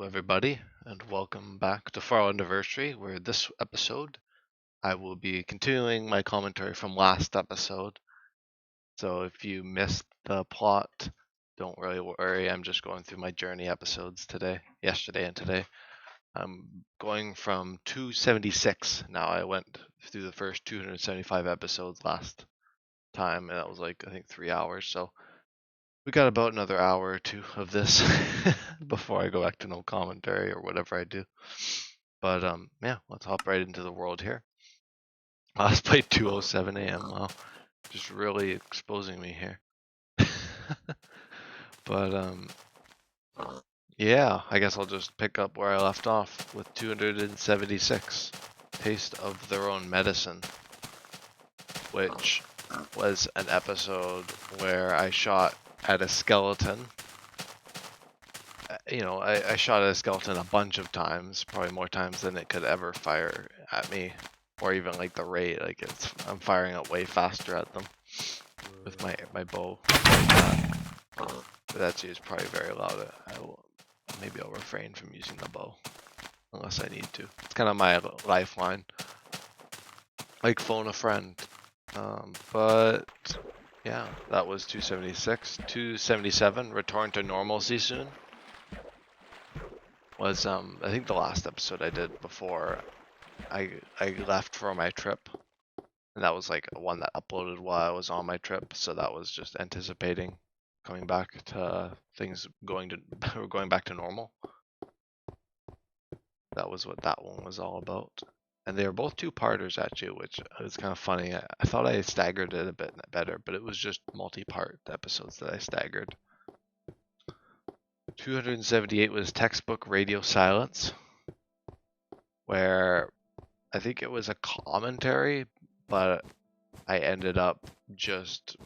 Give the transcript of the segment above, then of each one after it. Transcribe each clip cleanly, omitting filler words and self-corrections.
everybody, and welcome back to Farlandiversary, where this episode I will be continuing my commentary from last episode. So if you missed the plot, don't really worry. I'm just going through my journey episodes yesterday and today. I'm going from 276 now. I went through the first 275 episodes last time, and that was like I think 3 hours. So we got about another hour or two of this before I go back to no commentary or whatever I do. But yeah, let's hop right into the world here. Last played 2:07 a.m. Wow, just really exposing me here. But yeah, I guess I'll just pick up where I left off with 276. Taste of Their Own Medicine, which was an episode where I shot at a skeleton. I shot at a skeleton a bunch of times, probably more times than it could ever fire at me, or even like the rate. Like I'm firing it way faster at them with my bow. But that's just probably very loud. Maybe I'll refrain from using the bow unless I need to. It's kind of my lifeline, like phone a friend. But yeah, that was 276. 277. Return to normalcy soon. Was I think the last episode I did before I left for my trip, and that was like one that uploaded while I was on my trip, so that was just anticipating coming back to things going back to normal. That was what that one was all about, and they were both two-parters actually, which was kind of funny. I thought I staggered it a bit better, but it was just multi-part episodes that I staggered. 278 was Textbook Radio Silence, where I think it was a commentary, but I ended up just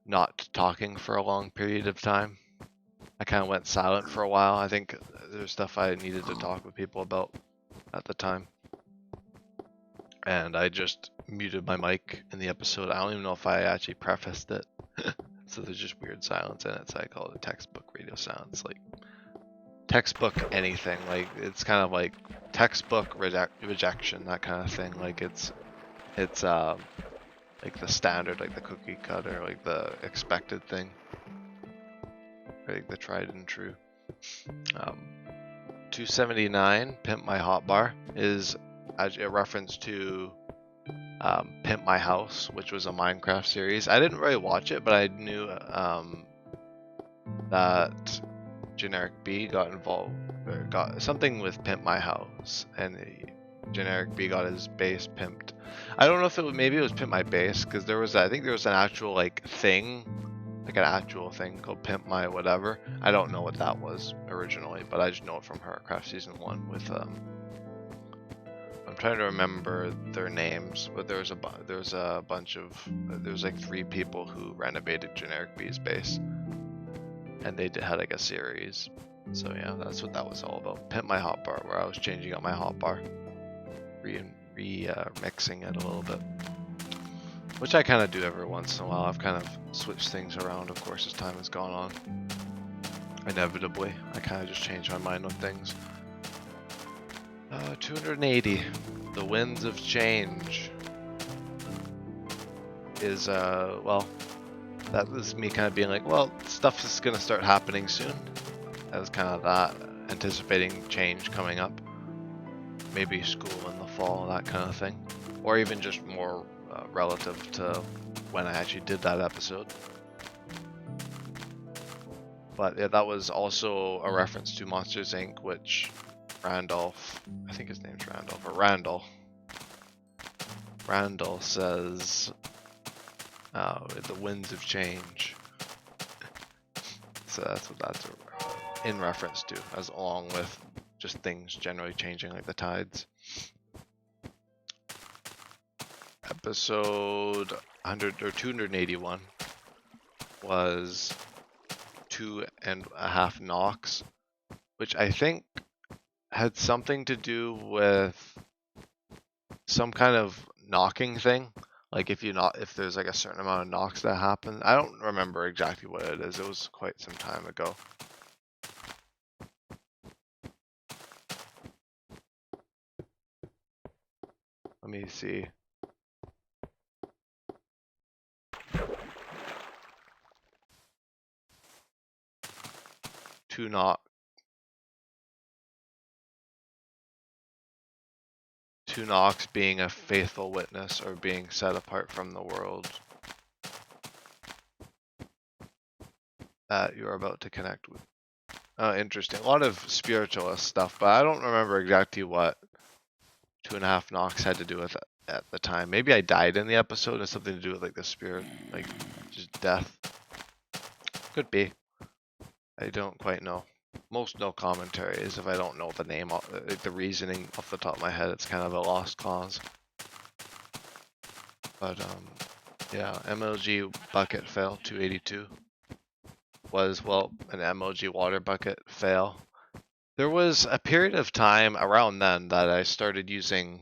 not talking for a long period of time. I kind of went silent for a while. I think there's stuff I needed to talk with people about at the time. And I just muted my mic in the episode. I don't even know if I actually prefaced it. So there's just weird silence in it, so I call it textbook radio silence. Like textbook anything. Like it's kind of like textbook rejection, that kind of thing. Like it's like the standard, like the cookie cutter, like the expected thing, like the tried and true. 279, Pimp My Hotbar, is a reference to Pimp My House, which was a Minecraft series. I didn't really watch it, but I knew that Generic B got involved, or got something with Pimp My House, and Generic B got his base pimped. I don't know if maybe it was Pimp My Base, because I think there was an actual thing, like an actual thing called Pimp My whatever. I don't know what that was originally, but I just know it from Hercraft Season 1 with I'm trying to remember their names, but there's like 3 people who renovated Generic B's base, and they had like a series. So yeah, that's what that was all about. Pimp My Hotbar, where I was changing up my hotbar, remixing it a little bit, which I kind of do every once in a while. I've kind of switched things around, of course, as time has gone on. Inevitably, I kind of just change my mind on things. 280, The Winds of Change, is well, that was me kind of being like, well, stuff is gonna start happening soon. That was kind of that, anticipating change coming up. Maybe school in the fall, that kind of thing, or even just more relative to when I actually did that episode. But yeah, that was also a reference to Monsters Inc., which Randolph, I think his name's Randolph, or Randall says, the winds of change. So that's what that's in reference to, as along with just things generally changing, like the tides. Episode 100 or 281 was 2.5 knocks, which I think had something to do with some kind of knocking thing. Like if there's like a certain amount of knocks that happen. I don't remember exactly what it is. It was quite some time ago. Let me see. Two knocks being a faithful witness or being set apart from the world that you're about to connect with. Oh, interesting. A lot of spiritualist stuff, but I don't remember exactly what 2.5 knocks had to do with it at the time. Maybe I died in the episode and something to do with like the spirit, like just death. Could be. I don't quite know. Most no commentary is if I don't know the name, like the reasoning off the top of my head, it's kind of a lost cause. But yeah, MLG bucket fail 282 was, well, an MLG water bucket fail. There was a period of time around then that I started using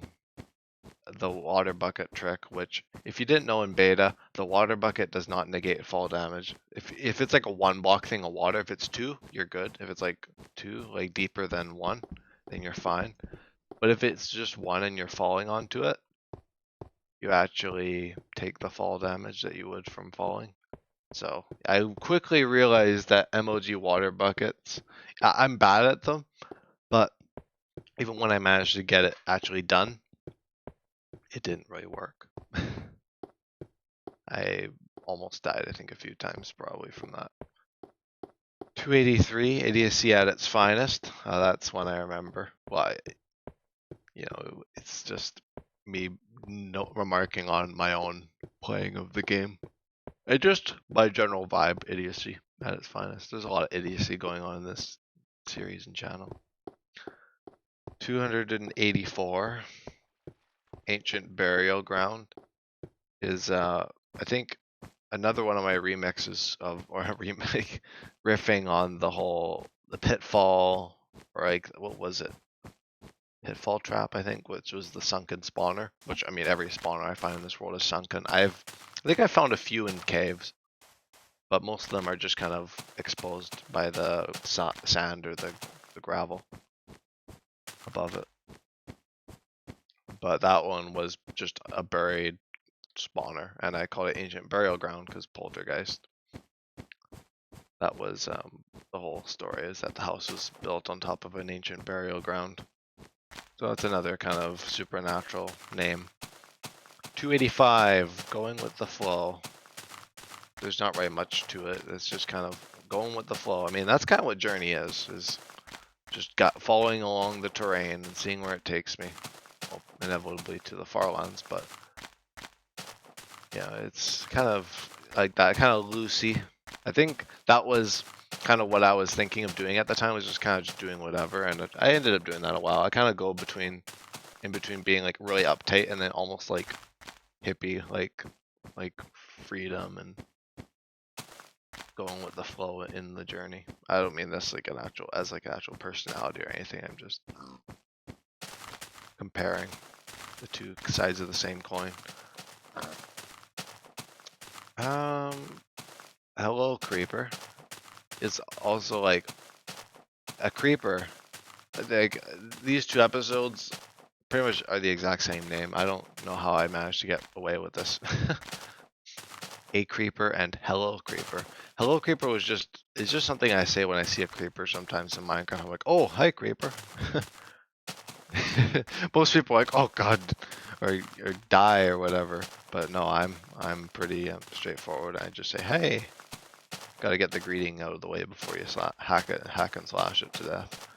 the water bucket trick, which if you didn't know in beta, the water bucket does not negate fall damage. If it's like a 1 block thing of water, if it's 2, you're good. If it's like 2, like deeper than 1, then you're fine. But if it's just 1 and you're falling onto it, you actually take the fall damage that you would from falling. So I quickly realized that MOG water buckets, I'm bad at them, but even when I managed to get it actually done, it didn't really work. I almost died, I think, a few times probably from that. 283, idiocy at its finest. That's one I remember. Well, it's just me remarking on my own playing of the game. It just, my general vibe, idiocy at its finest. There's a lot of idiocy going on in this series and channel. 284, Ancient Burial Ground is, I think, another one of my remixes of, or a remake, riffing on the pitfall, or like, what was it? Pitfall trap, I think, which was the sunken spawner, which, I mean, every spawner I find in this world is sunken. I think I found a few in caves, but most of them are just kind of exposed by the sand or the gravel above it. But that one was just a buried spawner, and I called it Ancient Burial Ground because Poltergeist. That was the whole story, is that the house was built on top of an ancient burial ground. So that's another kind of supernatural name. 285, going with the flow. There's not really much to it. It's just kind of going with the flow. I mean, that's kind of what Journey is just following along the terrain and seeing where it takes me. Well, inevitably to the Farlands, but yeah, it's kind of like that, kind of loosey. I think that was kind of what I was thinking of doing at the time, was just kind of just doing whatever, and I ended up doing that a while. I kind of go in between being like really uptight and then almost like hippie, like freedom and going with the flow in the journey. I don't mean this like an actual personality or anything. I'm just comparing the two sides of the same coin. Hello Creeper is also like a creeper. Like these two episodes pretty much are the exact same name. I don't know how I managed to get away with this. A creeper and hello creeper. Hello creeper is just something I say when I see a creeper sometimes in Minecraft. I'm like, oh, hi creeper. Most people are like, oh god, or die or whatever. But no, I'm pretty straightforward. I just say, hey. Got to get the greeting out of the way before you hack and slash it to death.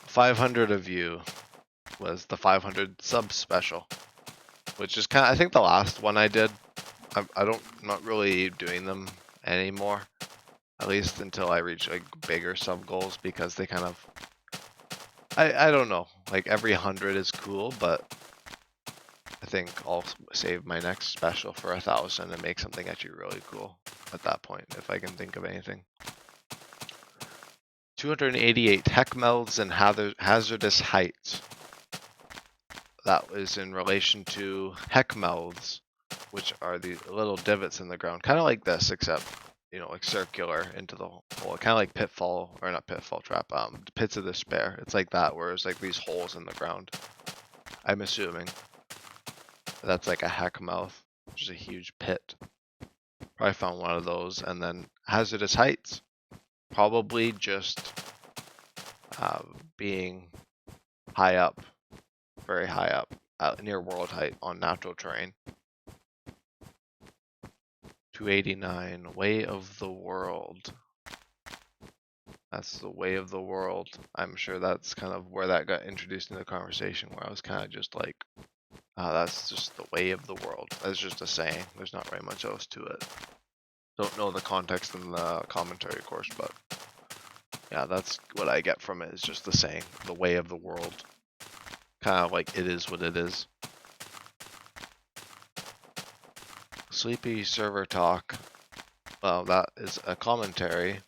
500 of you was the 500 sub special, which is kind of, I think, the last one I did. I'm not really doing them anymore, at least until I reach like bigger sub goals, because they kind of, I don't know, like every 100 is cool, but I think I'll save my next special for 1,000 and make something actually really cool at that point, if I can think of anything. 288 Heckmelds and hazardous heights. That was in relation to Heckmelds, which are the little divots in the ground, kind of like this, except, you know, like circular into the hole, kind of like pitfall, or not pitfall trap, pits of despair. It's like that, where it's like these holes in the ground, I'm assuming. That's like a heck mouth, which is a huge pit. Probably found one of those. And then hazardous heights, probably just being high up, very high up, near world height on natural terrain. 289, Way of the World. That's the Way of the World. I'm sure that's kind of where that got introduced in the conversation, where I was kind of just like, that's just the way of the world. That's just a saying. There's not very much else to it. Don't know the context in the commentary, of course, but yeah, that's what I get from it, is just the saying, the way of the world. Kind of like it is what it is. Sleepy Server Talk. Well, that is a commentary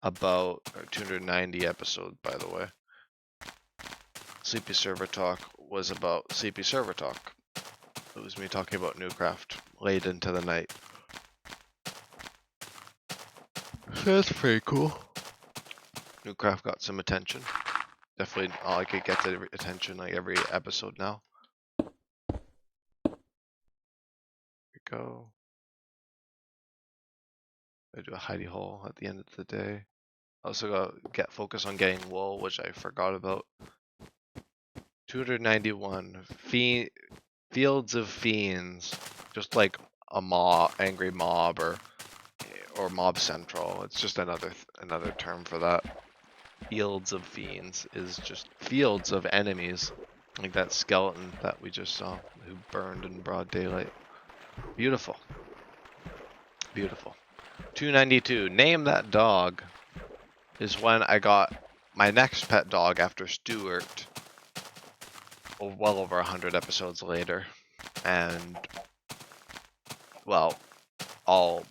about our 290 episode, by the way. Sleepy Server Talk was about Sleepy Server Talk. It was me talking about Newcraft late into the night. That's pretty cool. Newcraft got some attention. Definitely, like it gets attention like every episode now. Here we go. I do a hidey hole at the end of the day. I also got focus on getting wool, which I forgot about. 291 Fields of Fiends, just like a angry mob or mob central. It's just another term for that. Fields of Fiends is just fields of enemies, like that skeleton that we just saw who burned in broad daylight. Beautiful. Beautiful. 292, Name That Dog, is when I got my next pet dog after Stuart, well over 100 episodes later. And well, I'll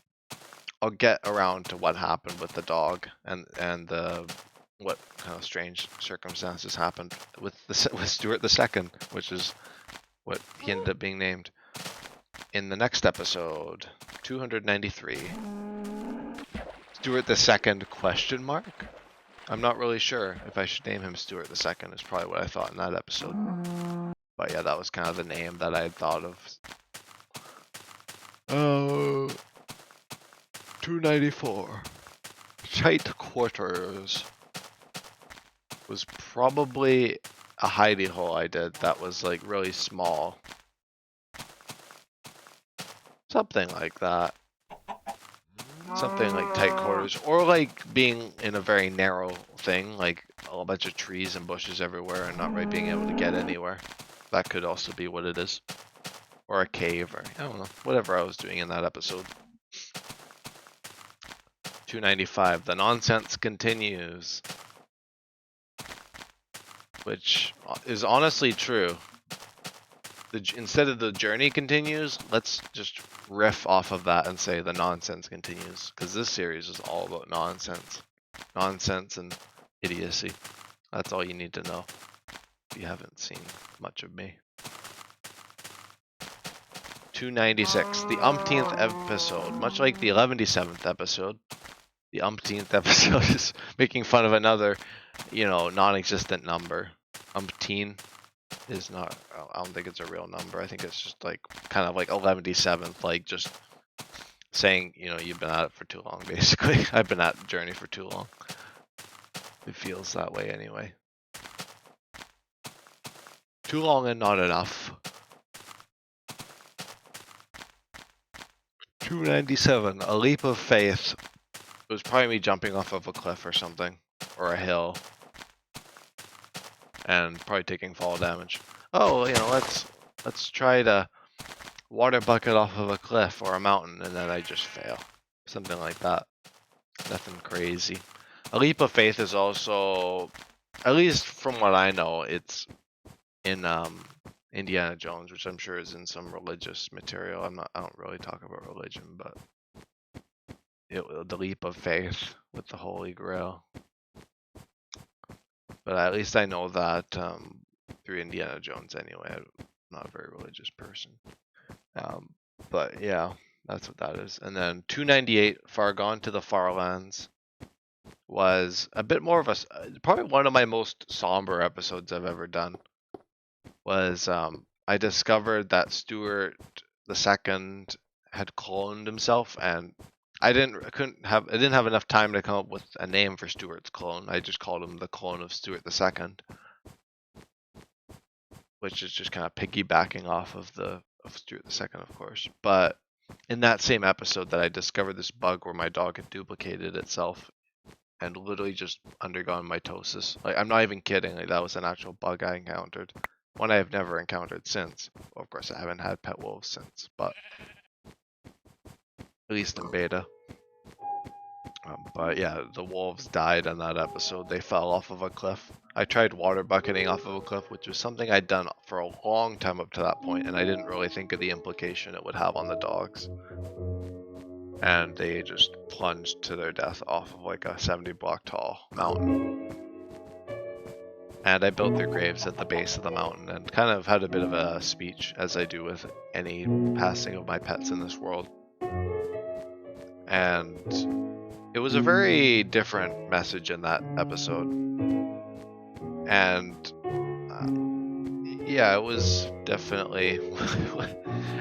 get around to what happened with the dog and what kind of strange circumstances happened with Stuart II, which is what he ended up being named in the next episode. 293, Stuart II question mark. I'm not really sure if I should name him Stuart II. Is probably what I thought in that episode. But yeah, that was kind of the name that I had thought of. 294, Tight Quarters was probably a hidey hole I did that was like really small. Something like that. Something like tight quarters, or like being in a very narrow thing, like a bunch of trees and bushes everywhere and not really being able to get anywhere. That could also be what it is. Or a cave, or I don't know, whatever I was doing in that episode. 295, The Nonsense Continues, which is honestly true. Instead of the journey continues, let's just riff off of that and say the nonsense continues, because this series is all about nonsense and idiocy. That's all you need to know if you haven't seen much of me. 296, the umpteenth episode. Much like the 117th episode, the umpteenth episode is making fun of another, non-existent number. Umpteen is not, I don't think it's a real number. I think it's just like kind of like 117th, like just saying, you've been at it for too long, basically. I've been at the journey for too long. It feels that way anyway. Too long and not enough. 297, A Leap of Faith. It was probably me jumping off of a cliff or something, or a hill, and probably taking fall damage. Oh, let's try to water bucket off of a cliff or a mountain, and then I just fail. Something like that. Nothing crazy. A Leap of Faith is also, at least from what I know, it's in Indiana Jones, which I'm sure is in some religious material. I don't really talk about religion, but the leap of faith with the Holy Grail. But at least I know that through Indiana Jones anyway. I'm not a very religious person. But yeah, that's what that is. And then 298, Far Gone to the Farlands, was a bit more of probably one of my most somber episodes I've ever done. Was I discovered that Stuart II had cloned himself, and I didn't have enough time to come up with a name for Stuart's clone. I just called him the clone of Stuart II, which is just kind of piggybacking off of Stuart II, of course. But in that same episode that I discovered this bug where my dog had duplicated itself and literally just undergone mitosis. Like, I'm not even kidding, like that was an actual bug I encountered. One I have never encountered since. Well, of course I haven't had pet wolves since, but at least in beta. But yeah, the wolves died in that episode. They fell off of a cliff. I tried water bucketing off of a cliff, which was something I'd done for a long time up to that point, and I didn't really think of the implication it would have on the dogs. And they just plunged to their death off of like a 70 block tall mountain. And I built their graves at the base of the mountain and kind of had a bit of a speech, as I do with any passing of my pets in this world. And it was a very different message in that episode. And yeah, it was definitely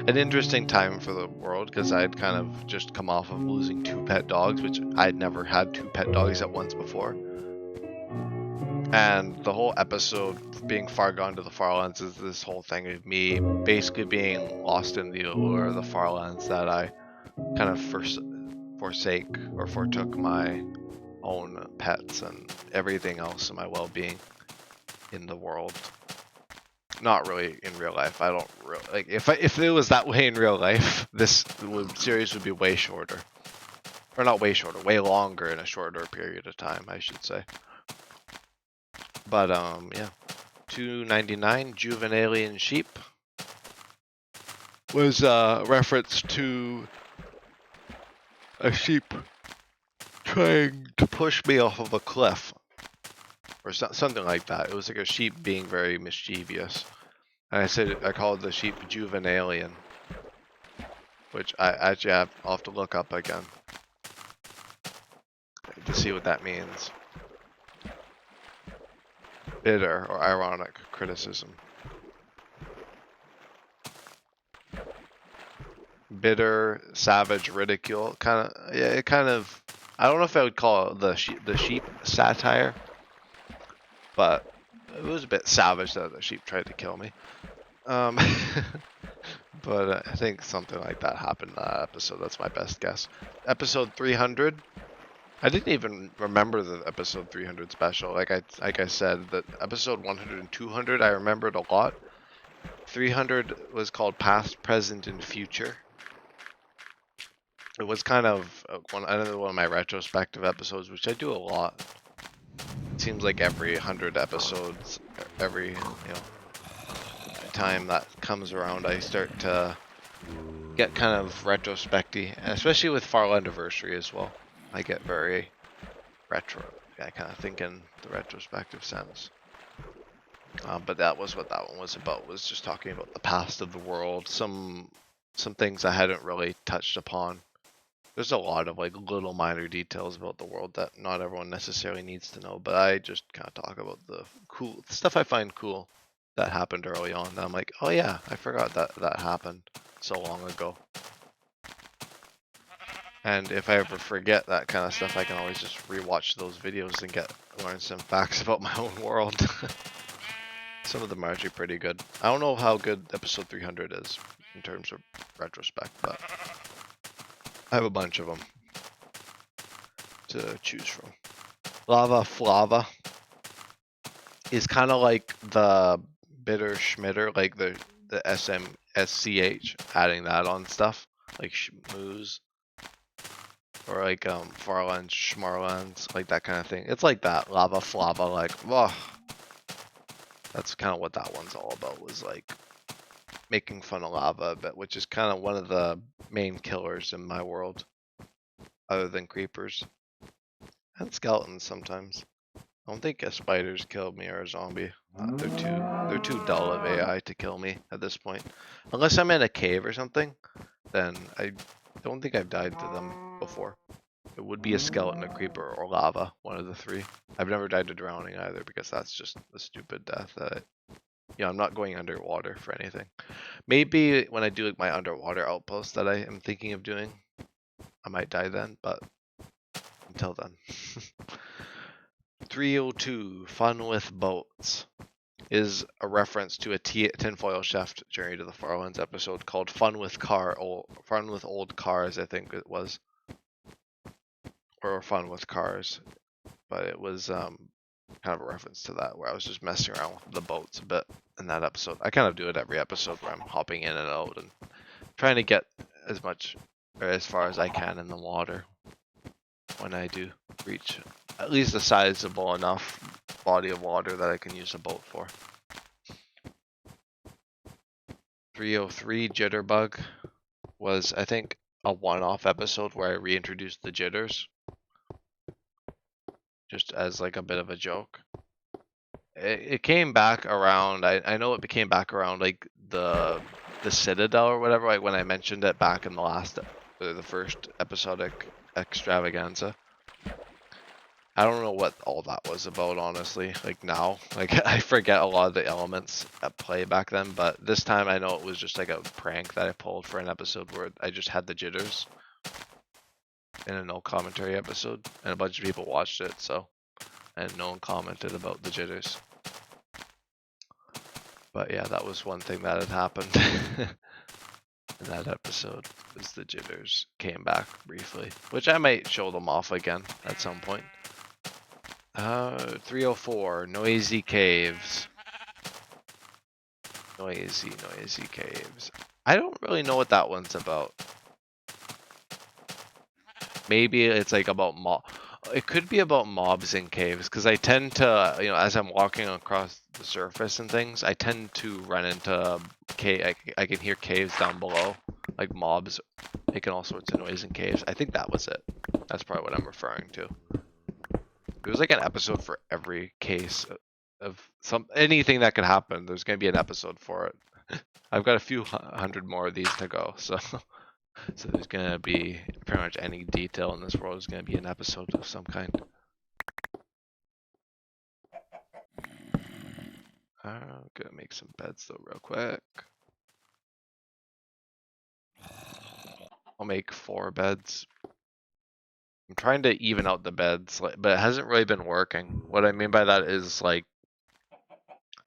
an interesting time for the world, because I'd kind of just come off of losing 2 pet dogs, which I'd never had 2 pet dogs at once before. And the whole episode being far gone to the Farlands is this whole thing of me basically being lost in the allure of the Farlands, that I kind of foretook my own pets and everything else in my well-being in the world. Not really in real life. I don't really like if it was that way in real life, this series would be way shorter, or not way shorter, way longer in a shorter period of time, I should say. But yeah, 299 Juvenalian sheep was a reference to a sheep trying to push me off of a cliff, or something like that. It was like a sheep being very mischievous, and I called the sheep Juvenalian, which I'll have to look up again to see what that means. Bitter or ironic criticism. Bitter, savage ridicule. Kind of, yeah. It kind of. I don't know if I would call it the sheep satire, but it was a bit savage that the sheep tried to kill me. But I think something like that happened in that episode. That's my best guess. Episode 300. I didn't even remember the episode 300 special. Like I said, that episode 100 and 200 I remembered a lot. 300 was called Past, Present, and Future. It was kind of another one of my retrospective episodes, which I do a lot. It seems like every 100 episodes, every time that comes around, I start to get kind of retrospective, especially with Farlandiversary as well. I get very retro. I kind of think in the retrospective sense. But that was what that one was about. Was just talking about the past of the world. Some things I hadn't really touched upon. There's a lot of like little minor details about the world that not everyone necessarily needs to know. But I just kind of talk about the cool stuff I find cool that happened early on. And I'm like, oh yeah, I forgot that happened so long ago. And if I ever forget that kind of stuff, I can always just rewatch those videos and learn some facts about my own world. Some of them are actually pretty good. I don't know how good episode 300 is in terms of retrospect, but I have a bunch of them to choose from. Lava Flava is kind of like the Bitter Schmitter, like the SMSCH, adding that on stuff, like Schmooze. Or like Farlands, Schmarlands, like that kind of thing. It's like that, Lava Flava, like, whoa. That's kind of what that one's all about, was like making fun of lava a bit, which is kind of one of the main killers in my world, other than creepers. And skeletons sometimes. I don't think a spider's killed me or a zombie. They're too dull of AI to kill me at this point. Unless I'm in a cave or something, then I don't think I've died to them before. It would be a skeleton, a creeper, or lava, one of the three. I've never died to drowning either, because that's just a stupid death that I'm not going underwater for anything. Maybe when I do like my underwater outpost that I am thinking of doing, I might die then, but until then. 302, Fun with Boats, is a reference to a tinfoil chef Journey to the Farlands episode called Fun with Old Cars, I think it was. Or Fun with Cars. But it was kind of a reference to that, where I was just messing around with the boats a bit in that episode. I kind of do it every episode where I'm hopping in and out and trying to get as much or as far as I can in the water when I do reach at least a sizable enough body of water that I can use a boat for. 303 Jitterbug was, I think, a one-off episode where I reintroduced the jitters just as like a bit of a joke. It came back around. I know it came back around like the Citadel or whatever, like when I mentioned it back in the first episodic extravaganza. I don't know what all that was about, honestly. Like now, like I forget a lot of the elements at play back then, but this time I know it was just like a prank that I pulled for an episode where I just had the jitters in a no commentary episode, and a bunch of people watched it, so, and no one commented about the jitters. But yeah, that was one thing that had happened in that episode, was the jitters came back briefly, which I might show them off again at some point. 304, Noisy Caves. Noisy Caves. I don't really know what that one's about. Maybe it's like about it could be about mobs in caves, because I tend to, as I'm walking across the surface and things, I tend to run into I can hear caves down below, like mobs making all sorts of noise in caves. I think that was it. That's probably what I'm referring to. It was like an episode for every case of anything that could happen. There's going to be an episode for it. I've got a few hundred more of these to go, so there's going to be pretty much any detail in this world is going to be an episode of some kind. I'm going to make some beds though real quick. I'll make 4 beds. I'm trying to even out the beds, but it hasn't really been working. What I mean by that is like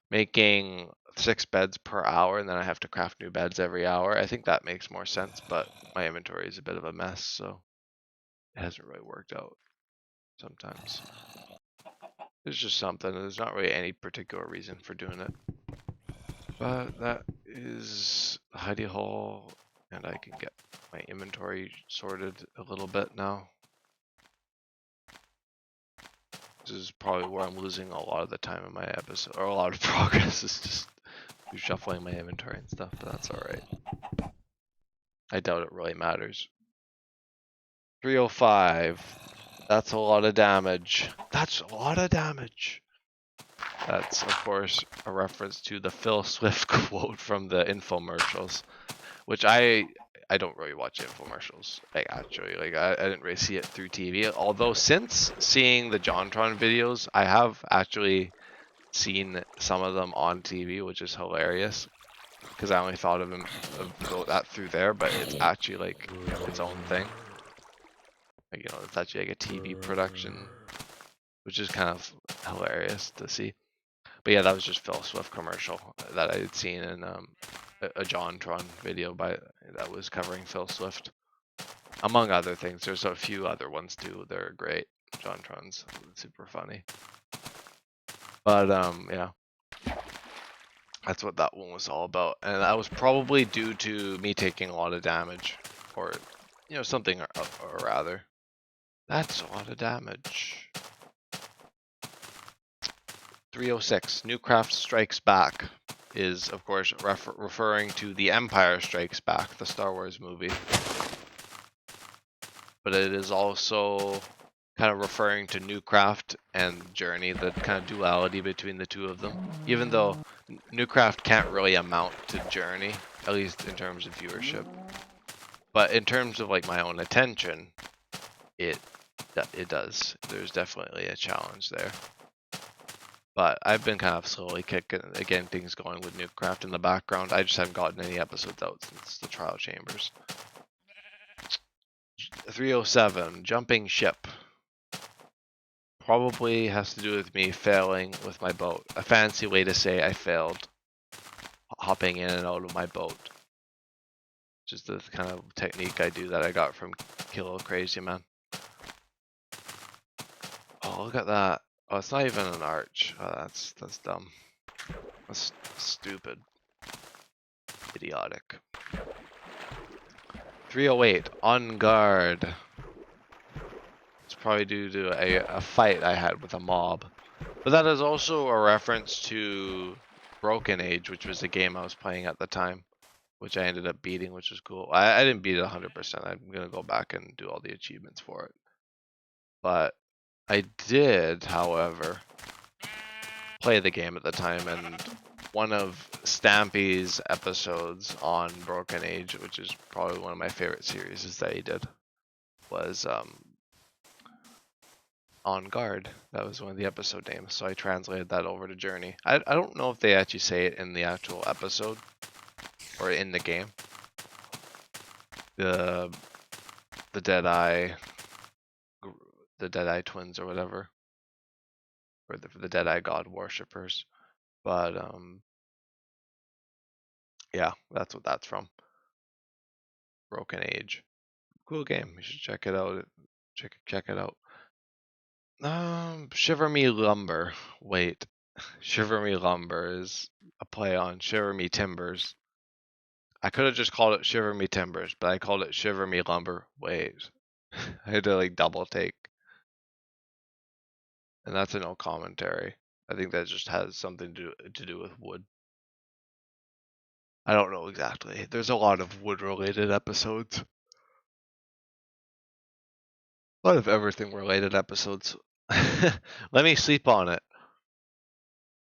making 6 beds per hour, and then I have to craft new beds every hour. I think that makes more sense, but my inventory is a bit of a mess, so it hasn't really worked out sometimes. It's just something. There's not really any particular reason for doing it. But that is the hidey hole, and I can get my inventory sorted a little bit now. This is probably where I'm losing a lot of the time in my episode, or a lot of progress is just shuffling my inventory and stuff, but that's alright. I doubt it really matters. 305. That's a lot of damage. That's a lot of damage. That's, of course, a reference to the Phil Swift quote from the infomercials, which I don't really watch infomercials. I didn't really see it through TV. Although since seeing the JonTron videos, I have actually seen some of them on TV, which is hilarious. Because I only thought of that through there, but it's actually like its own thing. Like, it's actually like a TV production, which is kind of hilarious to see. But yeah, that was just Phil Swift commercial that I had seen in a JonTron video that was covering Phil Swift, among other things. There's a few other ones too. They're great. JonTron's super funny. But yeah, that's what that one was all about, and that was probably due to me taking a lot of damage, or something or rather. That's a lot of damage. 306, Newcraft Strikes Back is, of course, referring to The Empire Strikes Back, the Star Wars movie. But it is also kind of referring to Newcraft and Journey, the kind of duality between the two of them. Even though Newcraft can't really amount to Journey, at least in terms of viewership. But in terms of like my own attention, it does. There's definitely a challenge there. But I've been kind of slowly getting things going with Nukecraft in the background. I just haven't gotten any episodes out since the Trial Chambers. 307, Jumping Ship. Probably has to do with me failing with my boat. A fancy way to say I failed hopping in and out of my boat. Just the kind of technique I do that I got from Kilo Crazy Man. Oh, look at that. Oh, it's not even an arch. Oh, that's dumb. That's stupid. Idiotic. 308, On Guard. It's probably due to a fight I had with a mob. But that is also a reference to Broken Age, which was a game I was playing at the time, which I ended up beating, which was cool. I didn't beat it 100%. I'm going to go back and do all the achievements for it. But I did, however, play the game at the time, and one of Stampy's episodes on Broken Age, which is probably one of my favorite series that he did, was On Guard. That was one of the episode names, so I translated that over to Journey. I don't know if they actually say it in the actual episode or in the game. The Deadeye twins or whatever, or the Deadeye God worshippers. But yeah, that's what that's from. Broken Age, cool game. You should check it out. Check it out. Shiver Me Lumber. Wait, Shiver Me Lumber is a play on Shiver Me Timbers. I could have just called it Shiver Me Timbers, but I called it Shiver Me Lumber. Wait, I had to like double take. And that's a no commentary. I think that just has something to do with wood. I don't know exactly. There's a lot of wood-related episodes. A lot of everything-related episodes. Let Me Sleep on It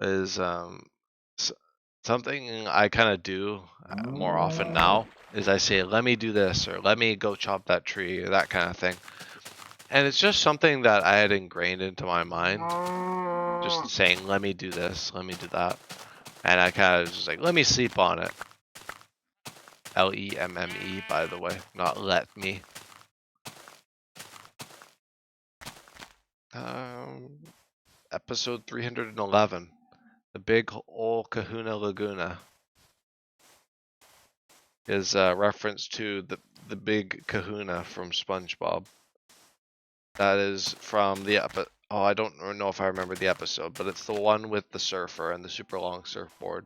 is something I kind of do more often now. Is I say, let me do this, or let me go chop that tree, or that kind of thing. And it's just something that I had ingrained into my mind. Just saying, let me do this, let me do that. And I kind of just like, let me sleep on it. Lemme, by the way, not let me. Episode 311, The Big Ol' Kahuna Laguna, is a reference to the Big Kahuna from SpongeBob. That is from the episode. Oh, I don't know if I remember the episode, but it's the one with the surfer and the super long surfboard.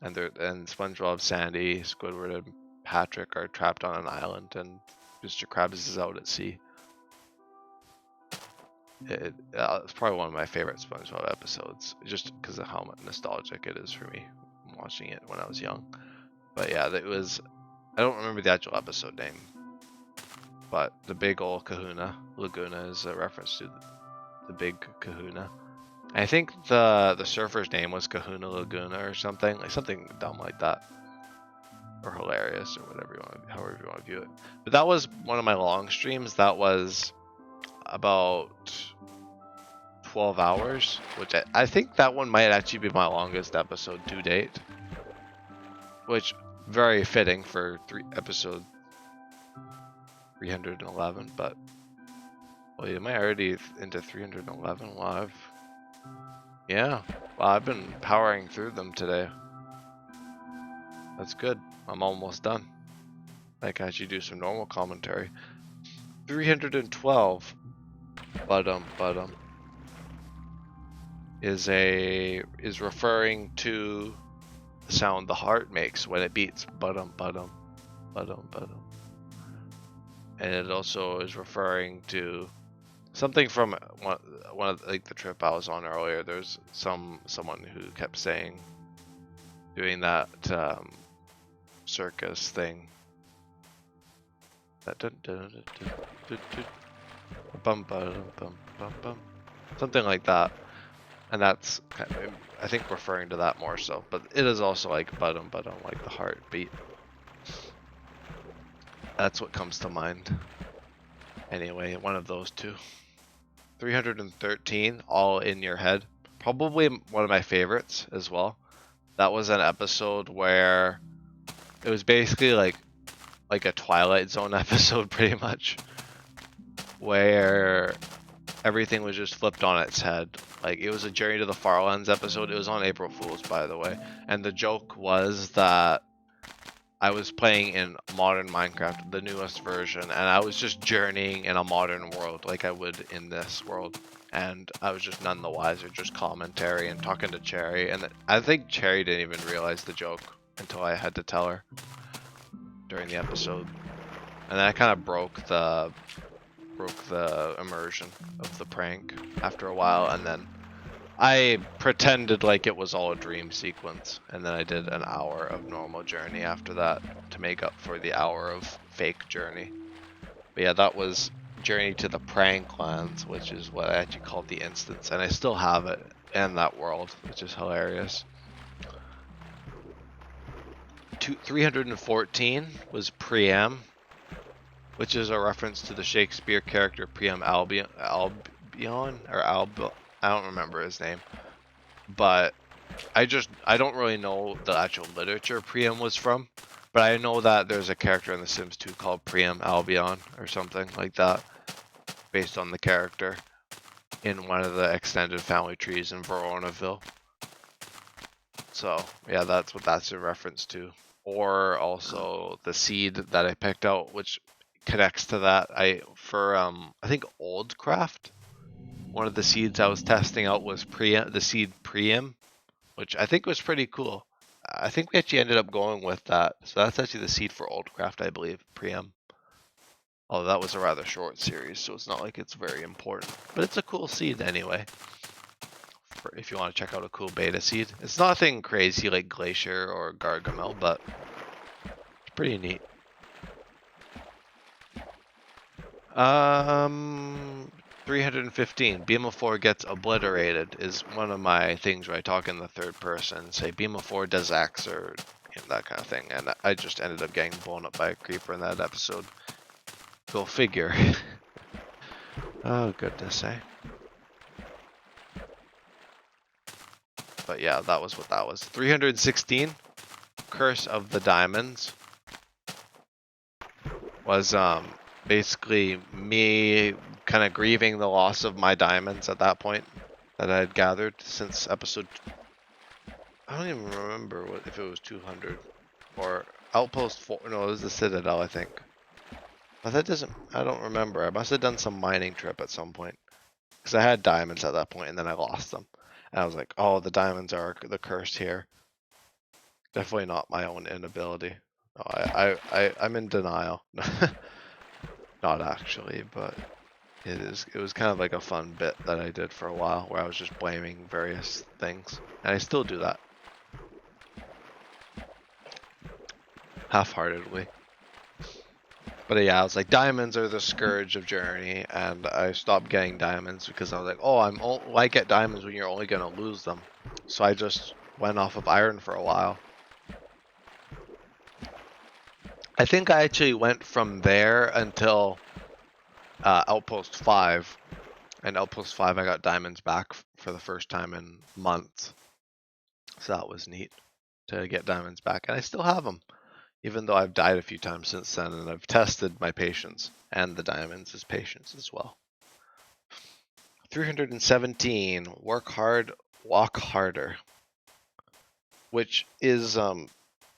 And SpongeBob, Sandy, Squidward, and Patrick are trapped on an island, and Mr. Krabs is out at sea. It's probably one of my favorite SpongeBob episodes, just because of how nostalgic it is for me watching it when I was young. But yeah, it was. I don't remember the actual episode name, but the Big Ol' Kahuna Laguna is a reference to the Big Kahuna. I think the surfer's name was Kahuna Laguna or something, like something dumb like that, or hilarious, or whatever however you want to view it. But that was one of my long streams. That was about 12 hours, which I think that one might actually be my longest episode to date, which very fitting for episode 311. But well, am I already into 311 live? Yeah, well, I've been powering through them today. That's good. I'm almost done. I can actually do some normal commentary. 312 is referring to the sound the heart makes when it beats. And it also is referring to something from one of like the trip I was on earlier. There's someone who kept saying, doing that circus thing. That something like that, and that's kind of, I think, referring to that more so. But it is also like like the heartbeat. That's what comes to mind. Anyway, one of those two. 313, All in Your Head. probably one of my favorites as well. That was an episode where it was basically like a Twilight Zone episode, pretty much, where everything was just flipped on its head. Like, it was a Journey to the Farlands episode. It was on April Fool's, by the way. And the joke was that I was playing in modern Minecraft, the newest version, and I was just journeying in a modern world like I would in this world. And I was just none the wiser, just commentary and talking to Cherry. And I think Cherry didn't even realize the joke until I had to tell her during the episode. And then I kind of broke the immersion of the prank after a while, and then I pretended like it was all a dream sequence, and then I did an hour of normal journey after that to make up for the hour of fake journey. But yeah, that was Journey to the Prank Lands, which is what I actually called the instance, and I still have it in that world, which is hilarious. 314 was Priam, which is a reference to the Shakespeare character Priam Albion, I don't remember his name, but I don't really know the actual literature Priam was from, but I know that there's a character in The Sims 2 called Priam Albion or something like that, based on the character in one of the extended family trees in Veronaville. So yeah, that's what that's a reference to. Or also the seed that I picked out, which connects to that. I think Oldcraft, one of the seeds I was testing out was the seed Priam, which I think was pretty cool. I think we actually ended up going with that. So that's actually the seed for Oldcraft, I believe, Priam. Although that was a rather short series, so it's not like it's very important. But it's a cool seed anyway, if you want to check out a cool beta seed. It's nothing crazy like Glacier or Gargamel, but it's pretty neat. 315. BMO4 gets obliterated is one of my things where I talk in the third person, say BMO4 does X or that kind of thing, and I just ended up getting blown up by a creeper in that episode. Go figure. Oh goodness, eh? But yeah, that was what that was. 316. Curse of the Diamonds was basically me kind of grieving the loss of my diamonds at that point that I had gathered since episode. I don't even remember if it was 200 or Outpost 4. No, it was the Citadel, I think. But that doesn't. I don't remember. I must have done some mining trip at some point because I had diamonds at that point and then I lost them. And I was like, oh, the diamonds are the curse here. Definitely not my own inability. Oh, I'm in denial. Not actually, but it was kind of like a fun bit that I did for a while where I was just blaming various things. And I still do that. Half-heartedly. But yeah, I was like, diamonds are the scourge of Journey, and I stopped getting diamonds because I was like, oh, I get diamonds when you're only gonna lose them. So I just went off of iron for a while. I think I actually went from there until Outpost 5. And Outpost 5 I got diamonds back for the first time in months. So that was neat to get diamonds back. And I still have them, even though I've died a few times since then. And I've tested my patience and the diamonds as patience as well. 317, work hard, walk harder. Which is a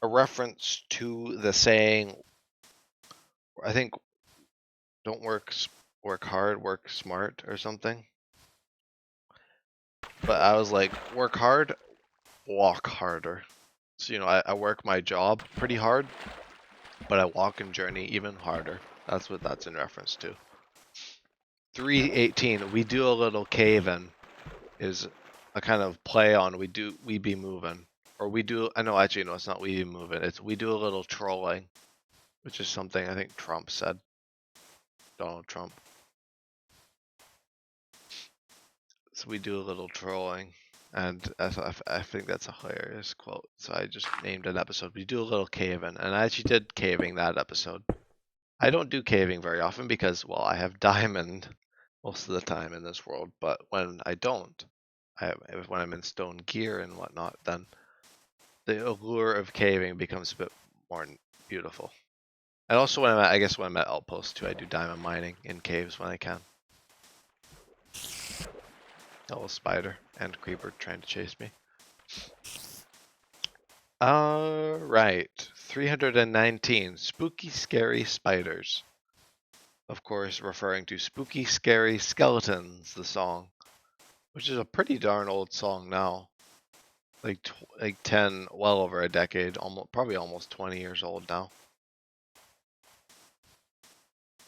reference to the saying, I think, don't work hard, work smart or something. But I was like, work hard, walk harder. So, I work my job pretty hard, but I walk and journey even harder. That's what that's in reference to. 318, we do a little cave-in is a kind of play on we be moving. Or we do, actually, no, it's not we be moving. It's we do a little trolling, which is something I think Trump said. Donald Trump. So we do a little trolling, and I think that's a hilarious quote. So I just named an episode. We do a little caving, and I actually did caving that episode. I don't do caving very often because, well, I have diamond most of the time in this world. But when I don't, when I'm in stone gear and whatnot, then the allure of caving becomes a bit more beautiful. And also when I'm at Outpost too, I do diamond mining in caves when I can. A little spider and creeper trying to chase me. Alright. 319. Spooky scary spiders. Of course, referring to Spooky Scary Skeletons, the song. Which is a pretty darn old song now. Like 10, well over a decade, probably almost 20 years old now.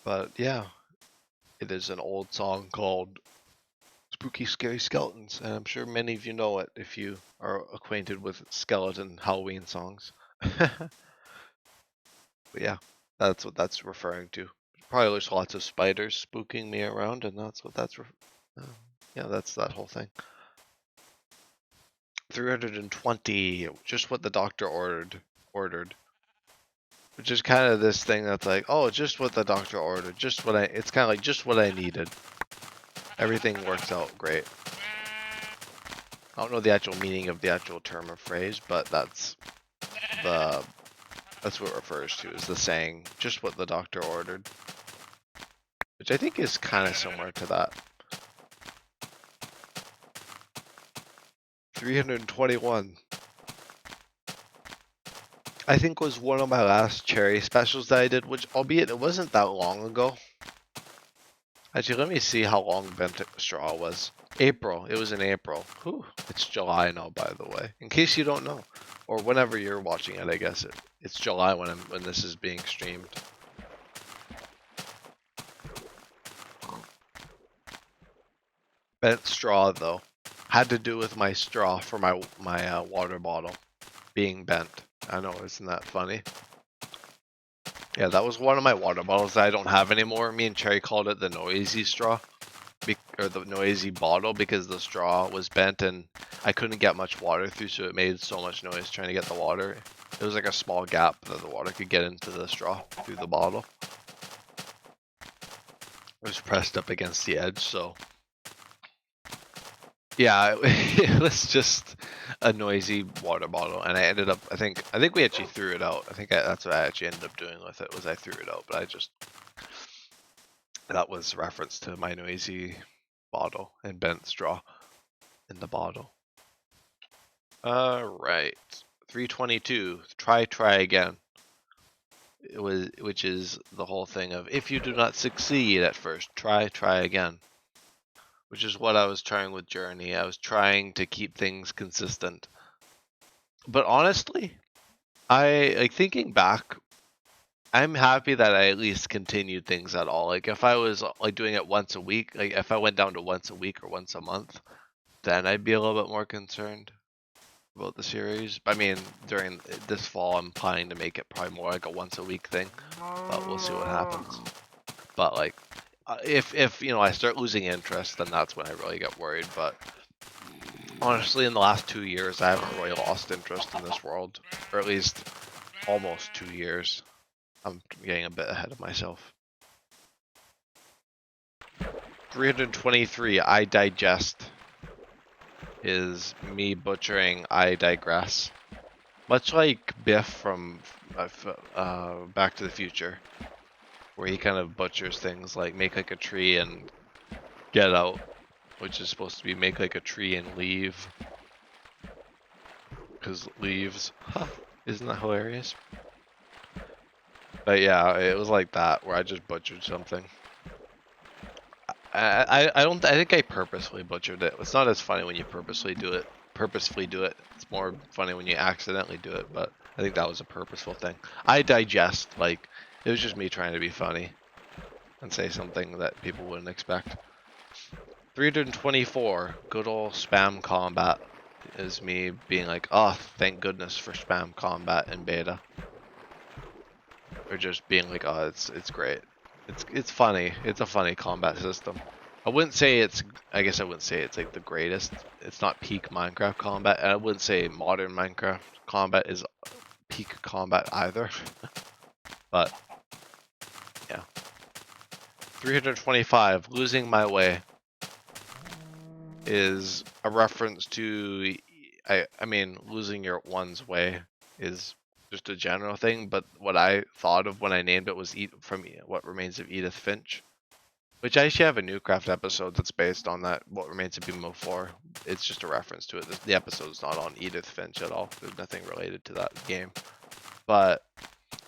But yeah, it is an old song called Spooky Scary Skeletons, and I'm sure many of you know it if you are acquainted with skeleton Halloween songs. But yeah, that's what that's referring to. Probably there's lots of spiders spooking me around, and that's what that's yeah, that's that whole thing. 320, just what the doctor ordered. Which is kind of this thing that's like, oh, just what the doctor ordered, it's kind of like just what I needed. Everything works out great. I don't know the actual meaning of the actual term or phrase, but that's what it refers to, is the saying, just what the doctor ordered. Which I think is kind of similar to that. 321. I think was one of my last cherry specials that I did, which albeit it wasn't that long ago. Actually, let me see how long bent straw was. April. It was in April. Whew. It's July now, by the way. In case you don't know, or whenever you're watching it, I guess it's July when this is being streamed. Bent straw though had to do with my straw for my water bottle being bent. I know, isn't that funny? Yeah, that was one of my water bottles that I don't have anymore. Me and Cherry called it the noisy straw, or the noisy bottle, because the straw was bent and I couldn't get much water through, so it made so much noise trying to get the water. It was like a small gap that the water could get into the straw through the bottle. It was pressed up against the edge, so yeah, it was just a noisy water bottle, and I ended up, I think we actually threw it out. That's what I actually ended up doing with it, was I threw it out, but that was reference to my noisy bottle and bent straw in the bottle. Alright. 322. Try again. Which is the whole thing of, if you do not succeed at first, try again. Which is what I was trying with Journey. I was trying to keep things consistent. But honestly, thinking back, I'm happy that I at least continued things at all. Like if I was like doing it once a week, like if I went down to once a week or once a month, then I'd be a little bit more concerned about the series. I mean, during this fall, I'm planning to make it probably more like a once a week thing, but we'll see what happens. But like, if I start losing interest, then that's when I really get worried. But honestly, in the last 2 years, I haven't really lost interest in this world, or at least almost 2 years. I'm getting a bit ahead of myself. 323, I digest, is me butchering I digress. Much like Biff from Back to the Future, where he kind of butchers things like make like a tree and get out, which is supposed to be make like a tree and leave. Because leaves. Huh, isn't that hilarious? But yeah, it was like that, where I just butchered something. I think I purposefully butchered it. It's not as funny when you purposefully do it. It's more funny when you accidentally do it, but I think that was a purposeful thing. I digest, like, it was just me trying to be funny and say something that people wouldn't expect. 324, good old spam combat, is me being like, oh, thank goodness for spam combat in beta. Or just being like, oh, it's great. It's funny. It's a funny combat system. I wouldn't say it's like the greatest. It's not peak Minecraft combat, and I wouldn't say modern Minecraft combat is peak combat either. But yeah. 325, losing my way, is a reference to, I mean, losing your one's way is just a general thing, but what I thought of when I named it was from What Remains of Edith Finch, which I actually have a Newcraft episode that's based on that, What Remains of Emo 4. It's just a reference to it. The episode's not on Edith Finch at all. There's nothing related to that game. But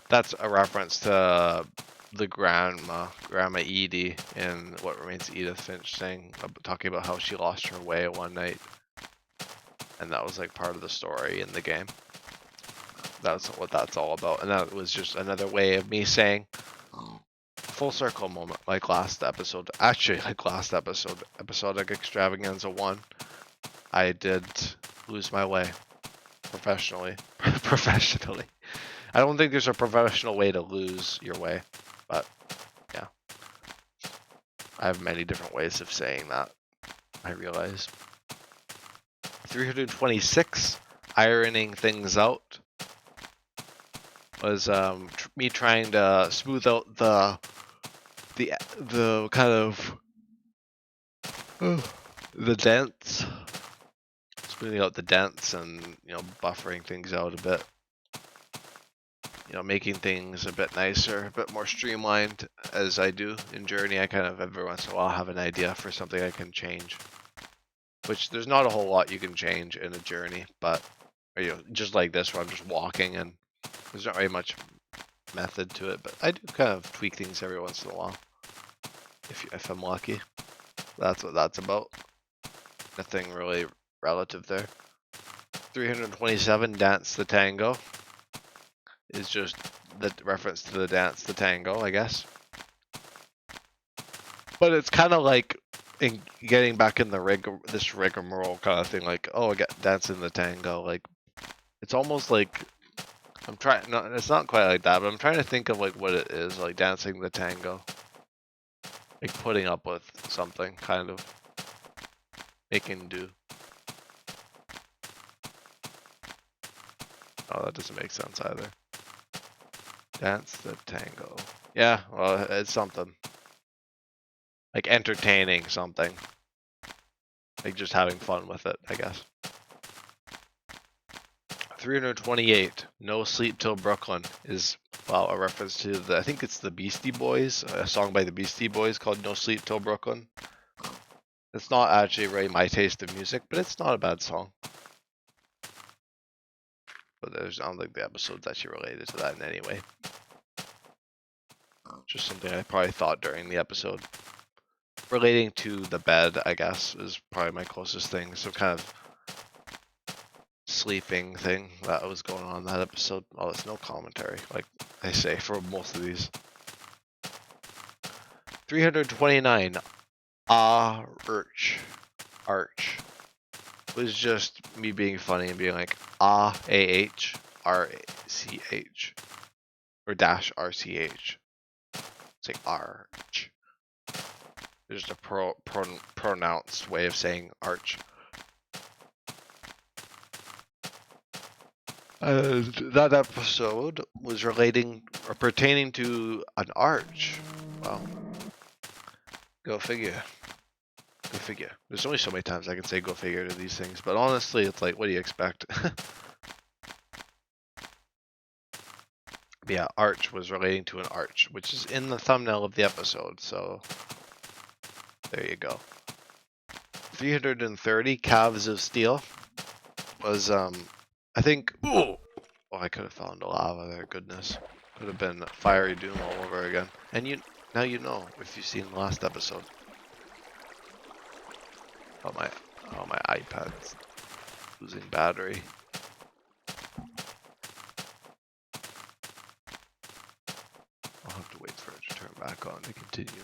that's a reference to the Grandma Edie in What Remains of Edith Finch, talking about how she lost her way one night. And that was like part of the story in the game. That's what that's all about. And that was just another way of me saying, full circle moment, like last episode. Actually, like last episode, Episodic Extravaganza 1, I did lose my way professionally. Professionally. I don't think there's a professional way to lose your way, but yeah. I have many different ways of saying that, I realize. 326, ironing things out, was me trying to smooth out the kind of the dents, smoothing out the dents, and buffering things out a bit, making things a bit nicer, a bit more streamlined. As I do in Journey, I kind of every once in a while have an idea for something I can change, which there's not a whole lot you can change in a Journey, but just like this where I'm just walking and there's not very much method to it, but I do kind of tweak things every once in a while if I'm lucky. That's what that's about. Nothing really relative there. 327, Dance the Tango, is just the reference to the Dance the Tango, I guess. But it's kind of like in getting back in the this rigmarole kind of thing, like, oh, I got dancing the tango. Like, it's almost like I'm trying. No, it's not quite like that, but I'm trying to think of like what it is, like dancing the tango, like putting up with something, kind of making do. Oh, that doesn't make sense either. Dance the tango. Yeah, well, it's something. Like entertaining something. Like just having fun with it, I guess. 328, No Sleep Till Brooklyn, is, well, a reference to I think it's the Beastie Boys, a song by the Beastie Boys called No Sleep Till Brooklyn. It's not actually really my taste of music, but it's not a bad song. But I don't think the episode's actually related to that in any way. Just something I probably thought during the episode. Relating to the bed, I guess, is probably my closest thing. So kind of sleeping thing that was going on in that episode. Oh, there's no commentary, like I say for most of these. 329, arch was just me being funny and being like A-H, R-C-H, or dash R-C-H. It's like arch. There's just a pronounced way of saying arch. That episode was relating or pertaining to an arch. Wow. Go figure. Go figure. There's only so many times I can say go figure to these things, but honestly, it's like, what do you expect? Yeah, arch was relating to an arch, which is in the thumbnail of the episode, so there you go. 330, Calves of Steel, was, I think, oh, I could have fallen into lava there, goodness. Could have been Fiery Doom all over again. And now you know, if you've seen the last episode. Oh, my iPad's losing battery. I'll have to wait for it to turn back on to continue.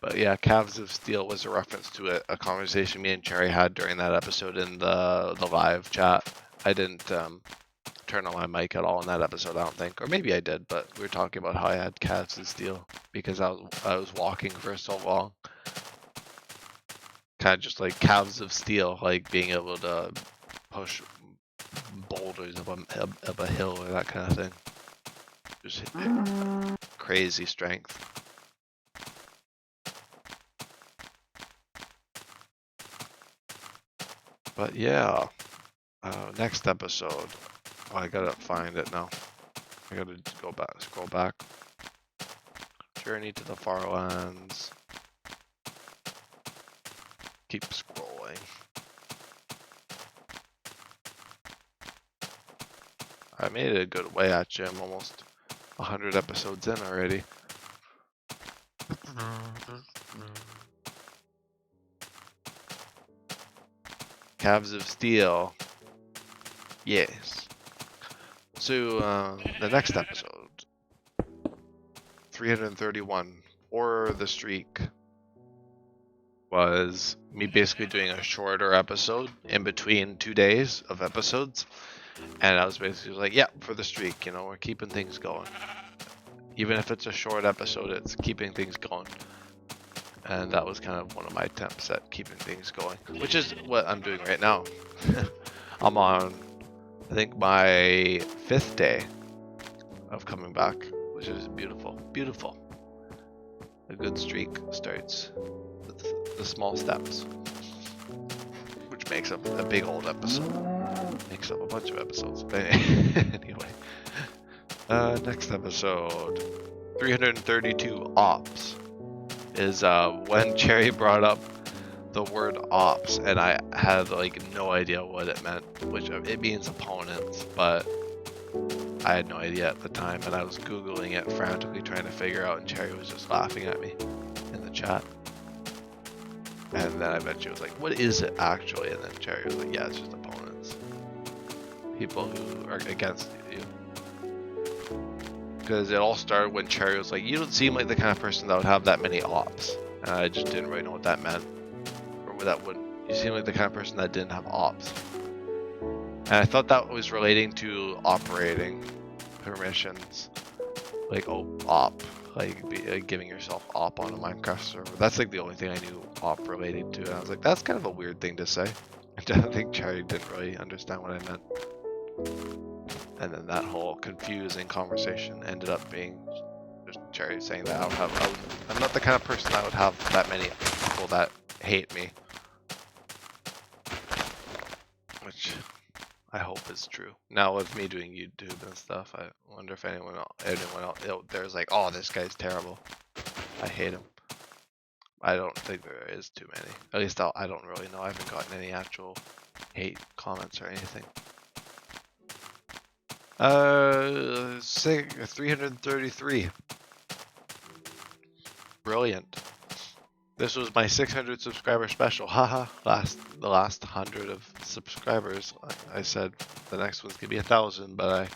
But yeah, Calves of Steel was a reference to a conversation me and Cherry had during that episode in the live chat. I didn't turn on my mic at all in that episode, I don't think. Or maybe I did, but we were talking about how I had Calves of Steel because I was walking for so long. Kind of just like Calves of Steel, like being able to push boulders up a hill or that kind of thing. Just crazy strength. But yeah, next episode. Oh, I gotta find it now. I gotta go back, scroll back. Journey to the Farlands. Keep scrolling. I made it a good way at you. I'm almost 100 episodes in already. Calves of Steel. Yes. So, the next episode. 331. Or the Streak. Was me basically doing a shorter episode in between 2 days of episodes. And I was basically like, yeah, for the streak, you know, we're keeping things going. Even if it's a short episode, it's keeping things going. And that was kind of one of my attempts at keeping things going, which is what I'm doing right now. I'm on, I think, my 5th day of coming back, which is beautiful. Beautiful. A good streak starts with the small steps, which makes up a big old episode. Makes up a bunch of episodes. But anyway, next episode, 332 ops, is when Cherry brought up the word ops, and I had like no idea what it meant, which it means opponents, but I had no idea at the time, and I was Googling it frantically trying to figure out, and Cherry was just laughing at me in the chat. And then I eventually was like, what is it actually? And then Cherry was like, yeah, it's just opponents. People who are against you. Because it all started when Cherry was like, you don't seem like the kind of person that would have that many ops. And I just didn't really know what that meant. Or what that would. You seem like the kind of person that didn't have ops. And I thought that was relating to operating permissions. Like, oh, op. Like giving yourself op on a Minecraft server. That's like the only thing I knew op related to. And I was like, that's kind of a weird thing to say. I don't think Cherry didn't really understand what I meant. And then that whole confusing conversation ended up being just Cherry saying that I'm not the kind of person that would have that many people that hate me. Which I hope is true. Now with me doing YouTube and stuff, I wonder if anyone else there's like, oh, this guy's terrible. I hate him. I don't think there is too many. At least I don't really know. I haven't gotten any actual hate comments or anything. 333. Brilliant. This was my 600 subscriber special. Haha. The last 100 of subscribers. I said the next one's gonna be 1,000, but I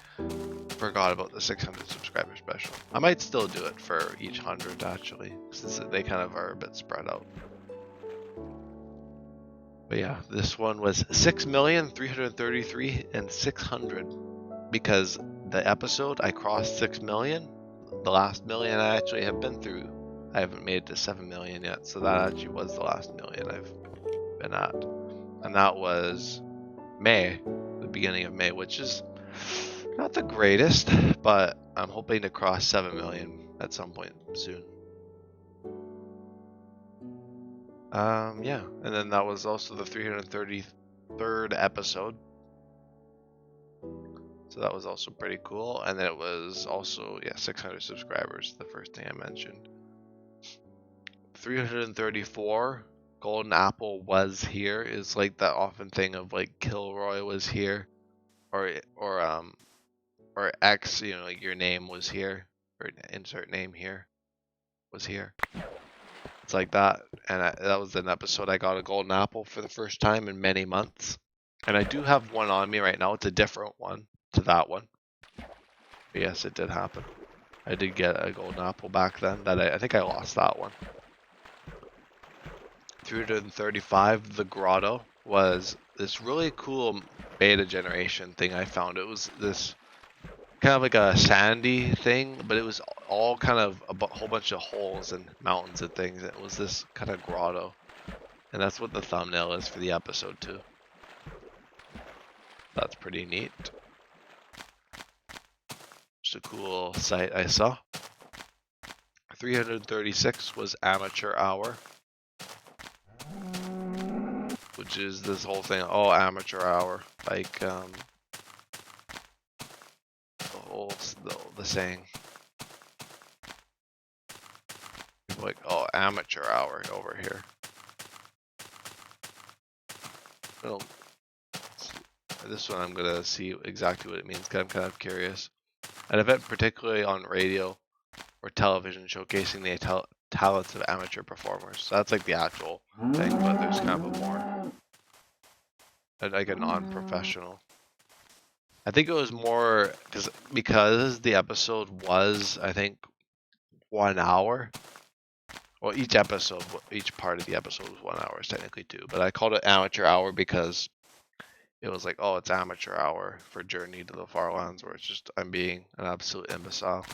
forgot about the 600 subscriber special. I might still do it for each 100 actually, since they kind of are a bit spread out. But yeah, this one was 6,333 and 600 because the episode I crossed 6 million. The last million I actually have been through. I haven't made it to 7 million yet, so that actually was the last million I've been at. And that was May, the beginning of May, which is not the greatest, but I'm hoping to cross 7 million at some point soon. Yeah, and then that was also the 333rd episode. So that was also pretty cool. And then it was also, yeah, 600 subscribers, the first thing I mentioned. 334, Golden Apple was here, is like that often thing of like Kilroy was here, or X, you know, like your name was here, or insert name here, was here. It's like that, and that was an episode I got a Golden Apple for the first time in many months. And I do have one on me right now. It's a different one to that one. But yes, it did happen. I did get a Golden Apple back then. That I think I lost that one. 335, the Grotto, was this really cool beta generation thing I found. It was this kind of like a sandy thing, but it was all kind of a whole bunch of holes and mountains and things. It was this kind of grotto, and that's what the thumbnail is for the episode too. That's pretty neat. Just a cool sight I saw. 336 was Amateur Hour, which which is this whole thing, oh, amateur hour, like the saying, people like, oh, amateur hour over here. Well, this one I'm gonna see exactly what it means, because I'm kind of curious. An event particularly on radio or television showcasing the talents of amateur performers. So that's like the actual thing, but there's kind of a more, like a non-professional. I think it was more because the episode was, I think, 1 hour. Well, each part of the episode was 1 hour technically too, but I called it amateur hour because it was like, oh, it's amateur hour for Journey to the Farlands, where it's just I'm being an absolute imbecile.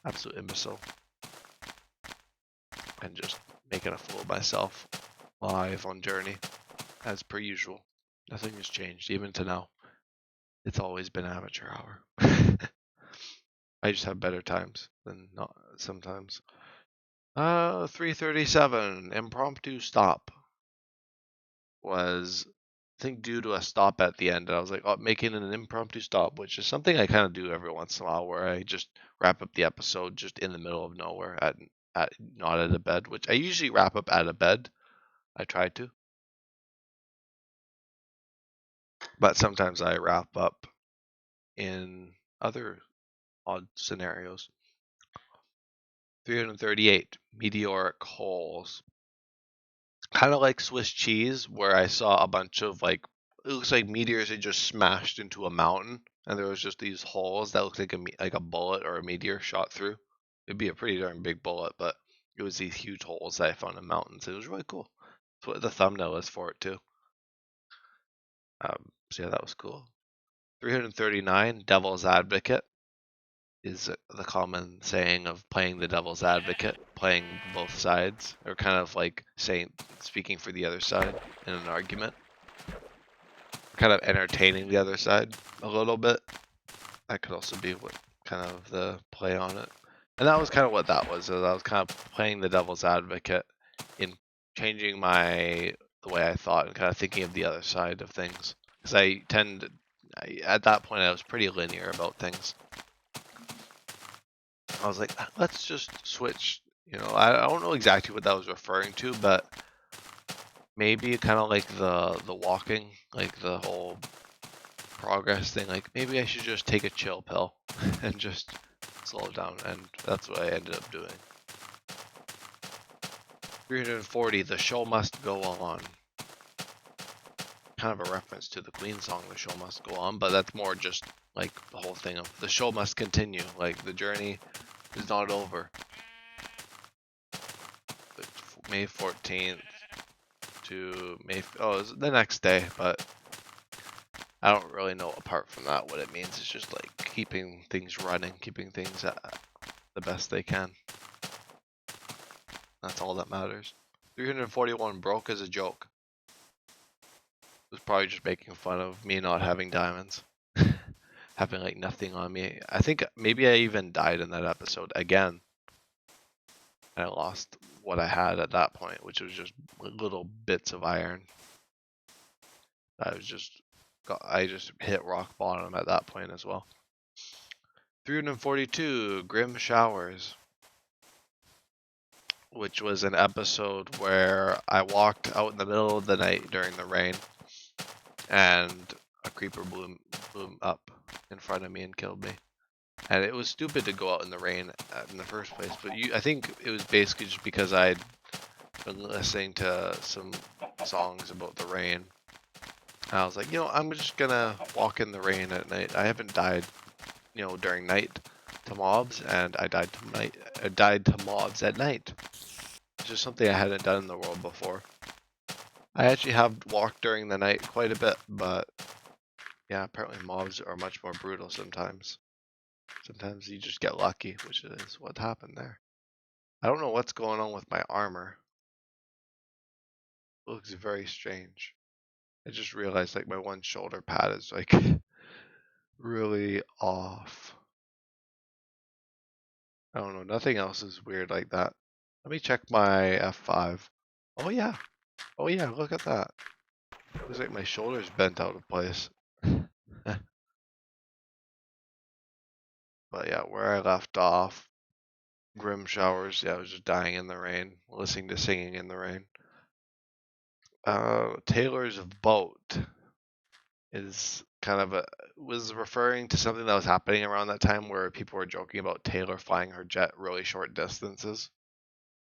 Absolute imbecile. And just making a fool of myself live on Journey, as per usual. Nothing has changed, even to now. It's always been amateur hour. I just have better times than not sometimes. 337, impromptu stop. Was, I think, due to a stop at the end. I was like, oh, making an impromptu stop, which is something I kind of do every once in a while, where I just wrap up the episode just in the middle of nowhere at not at a bed, which I usually wrap up at a bed. I try to. But sometimes I wrap up in other odd scenarios. 338, meteoric holes. Kind of like Swiss cheese, where I saw a bunch of like, it looks like meteors had just smashed into a mountain, and there was just these holes that looked like a bullet or a meteor shot through. It'd be a pretty darn big bullet, but it was these huge holes that I found in mountains. It was really cool. That's what the thumbnail is for it too. So yeah, that was cool. 339, Devil's Advocate, is the common saying of playing the devil's advocate, playing both sides, or kind of like speaking for the other side in an argument, kind of entertaining the other side a little bit. That could also be what kind of the play on it. And that was kind of what that was. I was kind of playing the devil's advocate in changing the way I thought and kind of thinking of the other side of things. Because at that point, I was pretty linear about things. I was like, let's just switch. I don't know exactly what that was referring to, but maybe kind of like the walking, like the whole progress thing. Like maybe I should just take a chill pill and just slow down, and that's what I ended up doing. 340, the show must go on. Kind of a reference to the Queen song, the show must go on, but that's more just like the whole thing of the show must continue. Like the journey is not over. May 14th to it's the next day, but I don't really know apart from that what it means. It's just like keeping things running, keeping things at the best they can. That's all that matters. 341, broke as a joke. It was probably just making fun of me not having diamonds. Having like nothing on me. I think maybe I even died in that episode again. And I lost what I had at that point, which was just little bits of iron. I just hit rock bottom at that point as well. 342, Grim Showers, which was an episode where I walked out in the middle of the night during the rain, and a creeper blew up in front of me and killed me. And it was stupid to go out in the rain in the first place, but I think it was basically just because I'd been listening to some songs about the rain. And I was like, I'm just gonna walk in the rain at night. I haven't died, during night to mobs, and I died to mobs at night. It's just something I hadn't done in the world before. I actually have walked during the night quite a bit, but yeah, apparently mobs are much more brutal sometimes. Sometimes you just get lucky, which is what happened there. I don't know what's going on with my armor. It looks very strange. I just realized like my one shoulder pad is like really off. I don't know, nothing else is weird like that. Let me check my F5. Oh yeah. Oh yeah, look at that. Looks like my shoulder's bent out of place. But yeah, where I left off, grim showers, yeah, I was just dying in the rain, listening to singing in the rain. Taylor's boat is kind of was referring to something that was happening around that time where people were joking about Taylor flying her jet really short distances.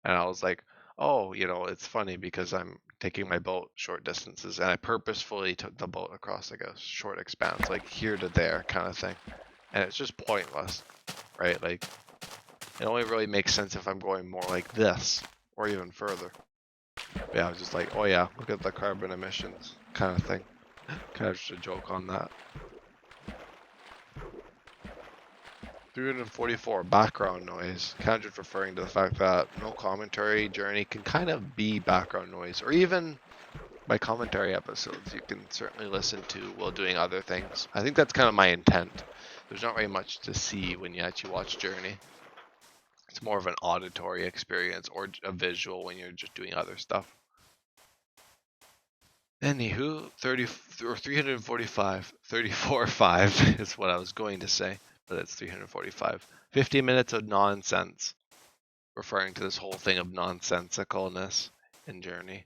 And I was like, oh, it's funny because I'm taking my boat short distances, and I purposefully took the boat across like a short expanse, like here to there kind of thing. And it's just pointless, right? Like, it only really makes sense if I'm going more like this or even further. But yeah, I was just like, oh yeah, look at the carbon emissions kind of thing. Kind of just a joke on that. 344, background noise. Kind of just referring to the fact that no commentary journey can kind of be background noise, or even my commentary episodes you can certainly listen to while doing other things. I think that's kind of my intent. There's not very much to see when you actually watch Journey. It's more of an auditory experience or a visual when you're just doing other stuff. Anywho, 30 or 345, 34.5 is what I was going to say, but it's 345. 50 minutes of nonsense, referring to this whole thing of nonsensicalness in Journey.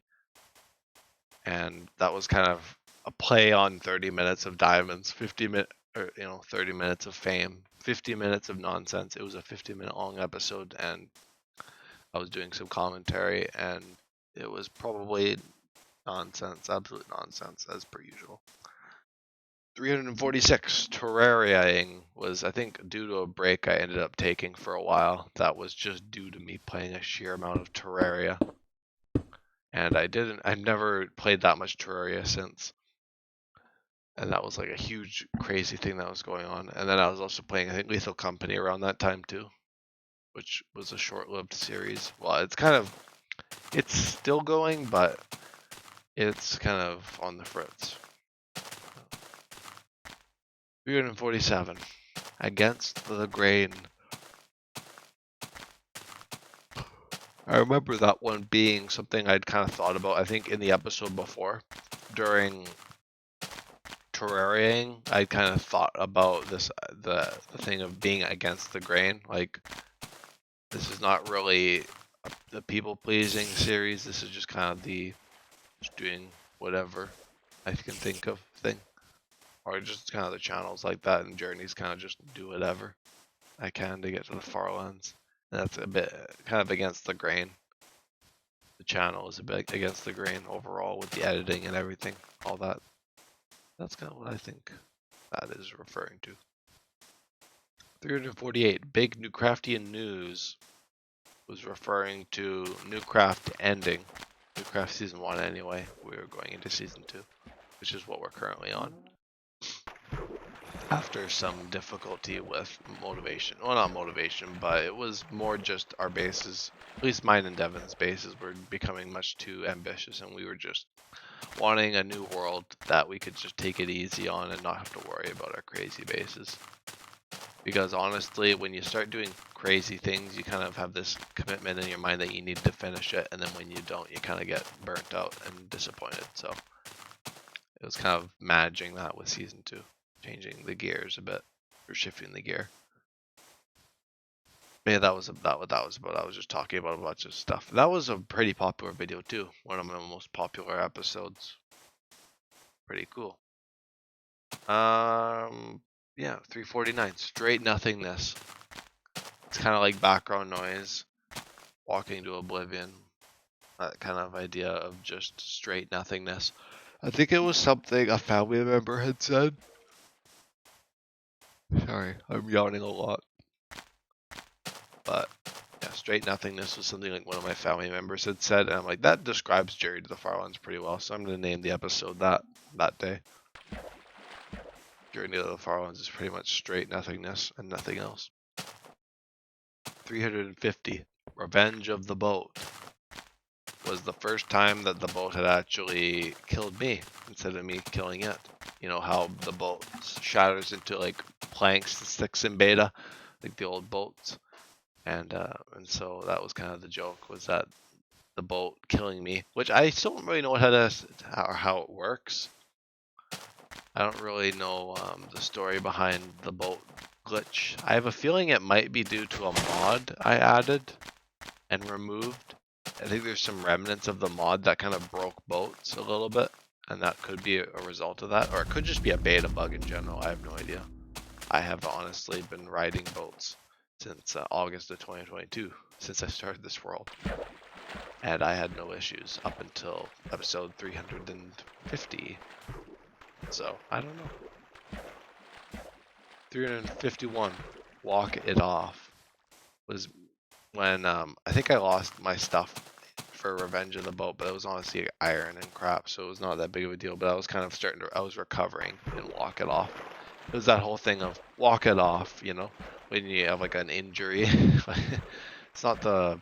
And that was kind of a play on 30 minutes of diamonds, 30 minutes of fame, 50 minutes of nonsense. It was a 50-minute long episode, and I was doing some commentary, and it was probably nonsense, absolute nonsense, as per usual. 346, Terrariaing was, I think, due to a break I ended up taking for a while. That was just due to me playing a sheer amount of Terraria. And I've never played that much Terraria since. And that was like a huge, crazy thing that was going on. And then I was also playing, I think, Lethal Company around that time too, which was a short-lived series. Well, it's still going, but it's kind of on the fritz. 347, Against the Grain. I remember that one being something I'd kind of thought about, I think, in the episode before. During Terrariaing, I kind of thought about the thing of being against the grain. Like, this is not really the people-pleasing series. This is just kind of just doing whatever I can think of thing. Or just kind of the channels like that, and Journeys kind of just do whatever I can to get to the Farlands. And that's a bit kind of against the grain. The channel is a bit against the grain overall with the editing and everything, all that. That's kind of what I think that is referring to. 348, Big Newcraftian News was referring to Newcraft ending. Newcraft Season 1 anyway. We were going into Season 2, which is what we're currently on. After some difficulty with motivation. Well, not motivation, but it was more just our bases, at least mine and Devin's bases, were becoming much too ambitious, and we were just wanting a new world that we could just take it easy on and not have to worry about our crazy bases. Because honestly, when you start doing crazy things, you kind of have this commitment in your mind that you need to finish it, and then when you don't, you kind of get burnt out and disappointed. So it was kind of managing that with Season 2. Changing the gears a bit, or shifting the gear. Yeah, that was what that was about. I was just talking about a bunch of stuff. That was a pretty popular video too. One of my most popular episodes. Pretty cool. Yeah, 349. Straight nothingness. It's kind of like background noise. Walking to oblivion. That kind of idea of just straight nothingness. I think it was something a family member had said. Sorry, I'm yawning a lot. But yeah, straight nothingness was something like one of my family members had said, and I'm like, that describes Journey to the Farlands pretty well, so I'm going to name the episode that day. Journey to the Farlands is pretty much straight nothingness and nothing else. 350, Revenge of the Boat, was the first time that the boat had actually killed me instead of me killing it. You know how the boat shatters into like planks and sticks in beta, like the old boats. And so that was kind of the joke, was that the boat killing me, which I still don't really know how it works. I don't really know the story behind the boat glitch. I have a feeling it might be due to a mod I added and removed. I think there's some remnants of the mod that kind of broke boats a little bit, and that could be a result of that, or it could just be a beta bug in general. I have no idea. I have honestly been riding boats since August of 2022, since I started this world, and I had no issues up until episode 350. So I don't know. 351, walk it off, was when I think I lost my stuff for Revenge of the Boat, but it was honestly iron and crap, so it was not that big of a deal. But I was kind of I was recovering and walk it off. It was that whole thing of walk it off, you know, when you have like an injury. It's not the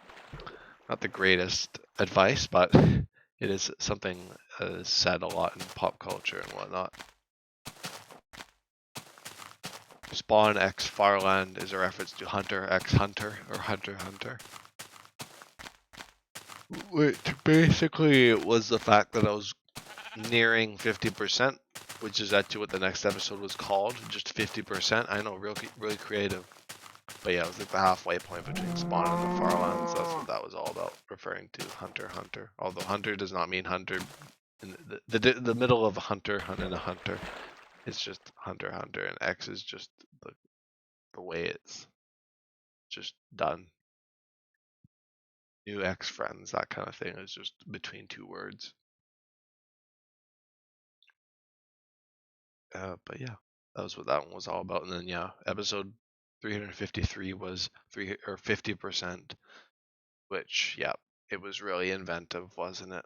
greatest advice, but it is something that is said a lot in pop culture and whatnot. Spawn X Farland is a reference to Hunter X Hunter or Hunter Hunter. Which basically was the fact that I was nearing 50%, which is actually what the next episode was called, just 50%. I know, really creative. But yeah, it was like the halfway point between Spawn and the Farlands. That's what that was all about, referring to Hunter Hunter. Although Hunter does not mean Hunter in the middle of Hunter and a Hunter. It's just Hunter Hunter, and X is just the way it's just done. New X friends, that kind of thing, is just between two words. But yeah, that was what that one was all about. And then yeah, episode 353 was 50%, which yeah, it was really inventive, wasn't it?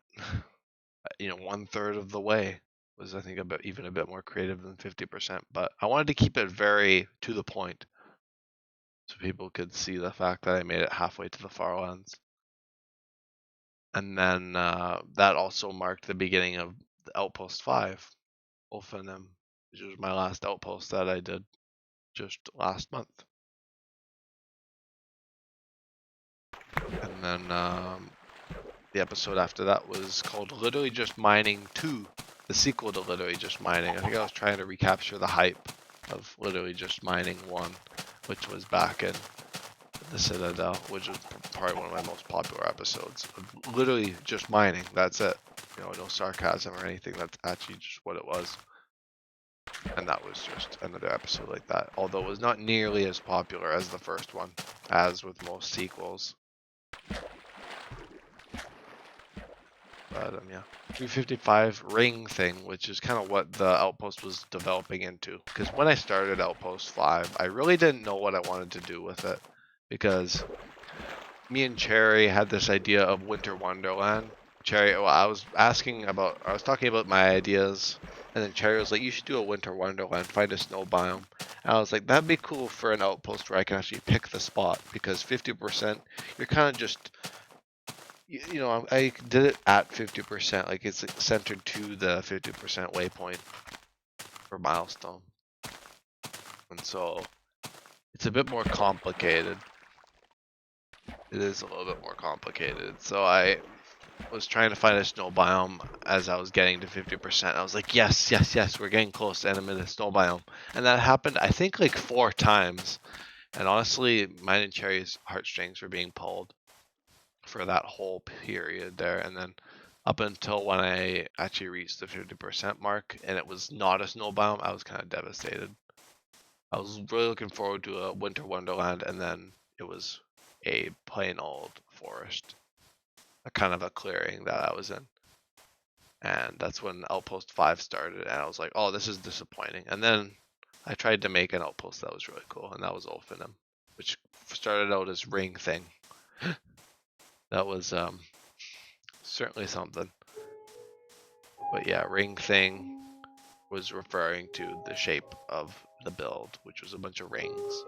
You know, 1/3 of the way was, I think, even a bit more creative than 50%. But I wanted to keep it very to the point, so people could see the fact that I made it halfway to the Farlands. And then that also marked the beginning of the Outpost 5, Ulfenem, which was my last outpost that I did just last month. And then the episode after that was called Literally Just Mining 2, the sequel to Literally Just Mining. I think I was trying to recapture the hype of Literally Just Mining 1, which was back in the Citadel, which was probably one of my most popular episodes. Literally just mining, that's it. You know, no sarcasm or anything, that's actually just what it was. And that was just another episode like that, although it was not nearly as popular as the first one, as with most sequels. But yeah, 355 ring thing, which is kind of what the Outpost was developing into. Because when I started Outpost 5, I really didn't know what I wanted to do with it. Because me and Cherry had this idea of Winter Wonderland. Cherry, well, I was talking about my ideas, and then Cherry was like, you should do a Winter Wonderland, find a snow biome. And I was like, that'd be cool for an outpost where I can actually pick the spot, because 50%, you're kind of just, you know, I did it at 50%, like it's centered to the 50% waypoint for milestone. And so it's a bit more complicated. It is a little bit more complicated. So I was trying to find a snow biome as I was getting to 50%. I was like, yes, we're getting close, and I'm in a snow biome. And that happened, I think, like 4 times. And honestly, mine and Cherry's heartstrings were being pulled for that whole period there. And then up until when I actually reached the 50% mark, and it was not a snow biome, I was kind of devastated. I was really looking forward to a Winter Wonderland, and then it was a plain old forest, a kind of a clearing that I was in. And that's when Outpost 5 started, and I was like, oh, this is disappointing. And then I tried to make an outpost that was really cool, and that was Ulfenem, which started out as Ring Thing. That was certainly something. But yeah, Ring Thing was referring to the shape of the build, which was a bunch of rings.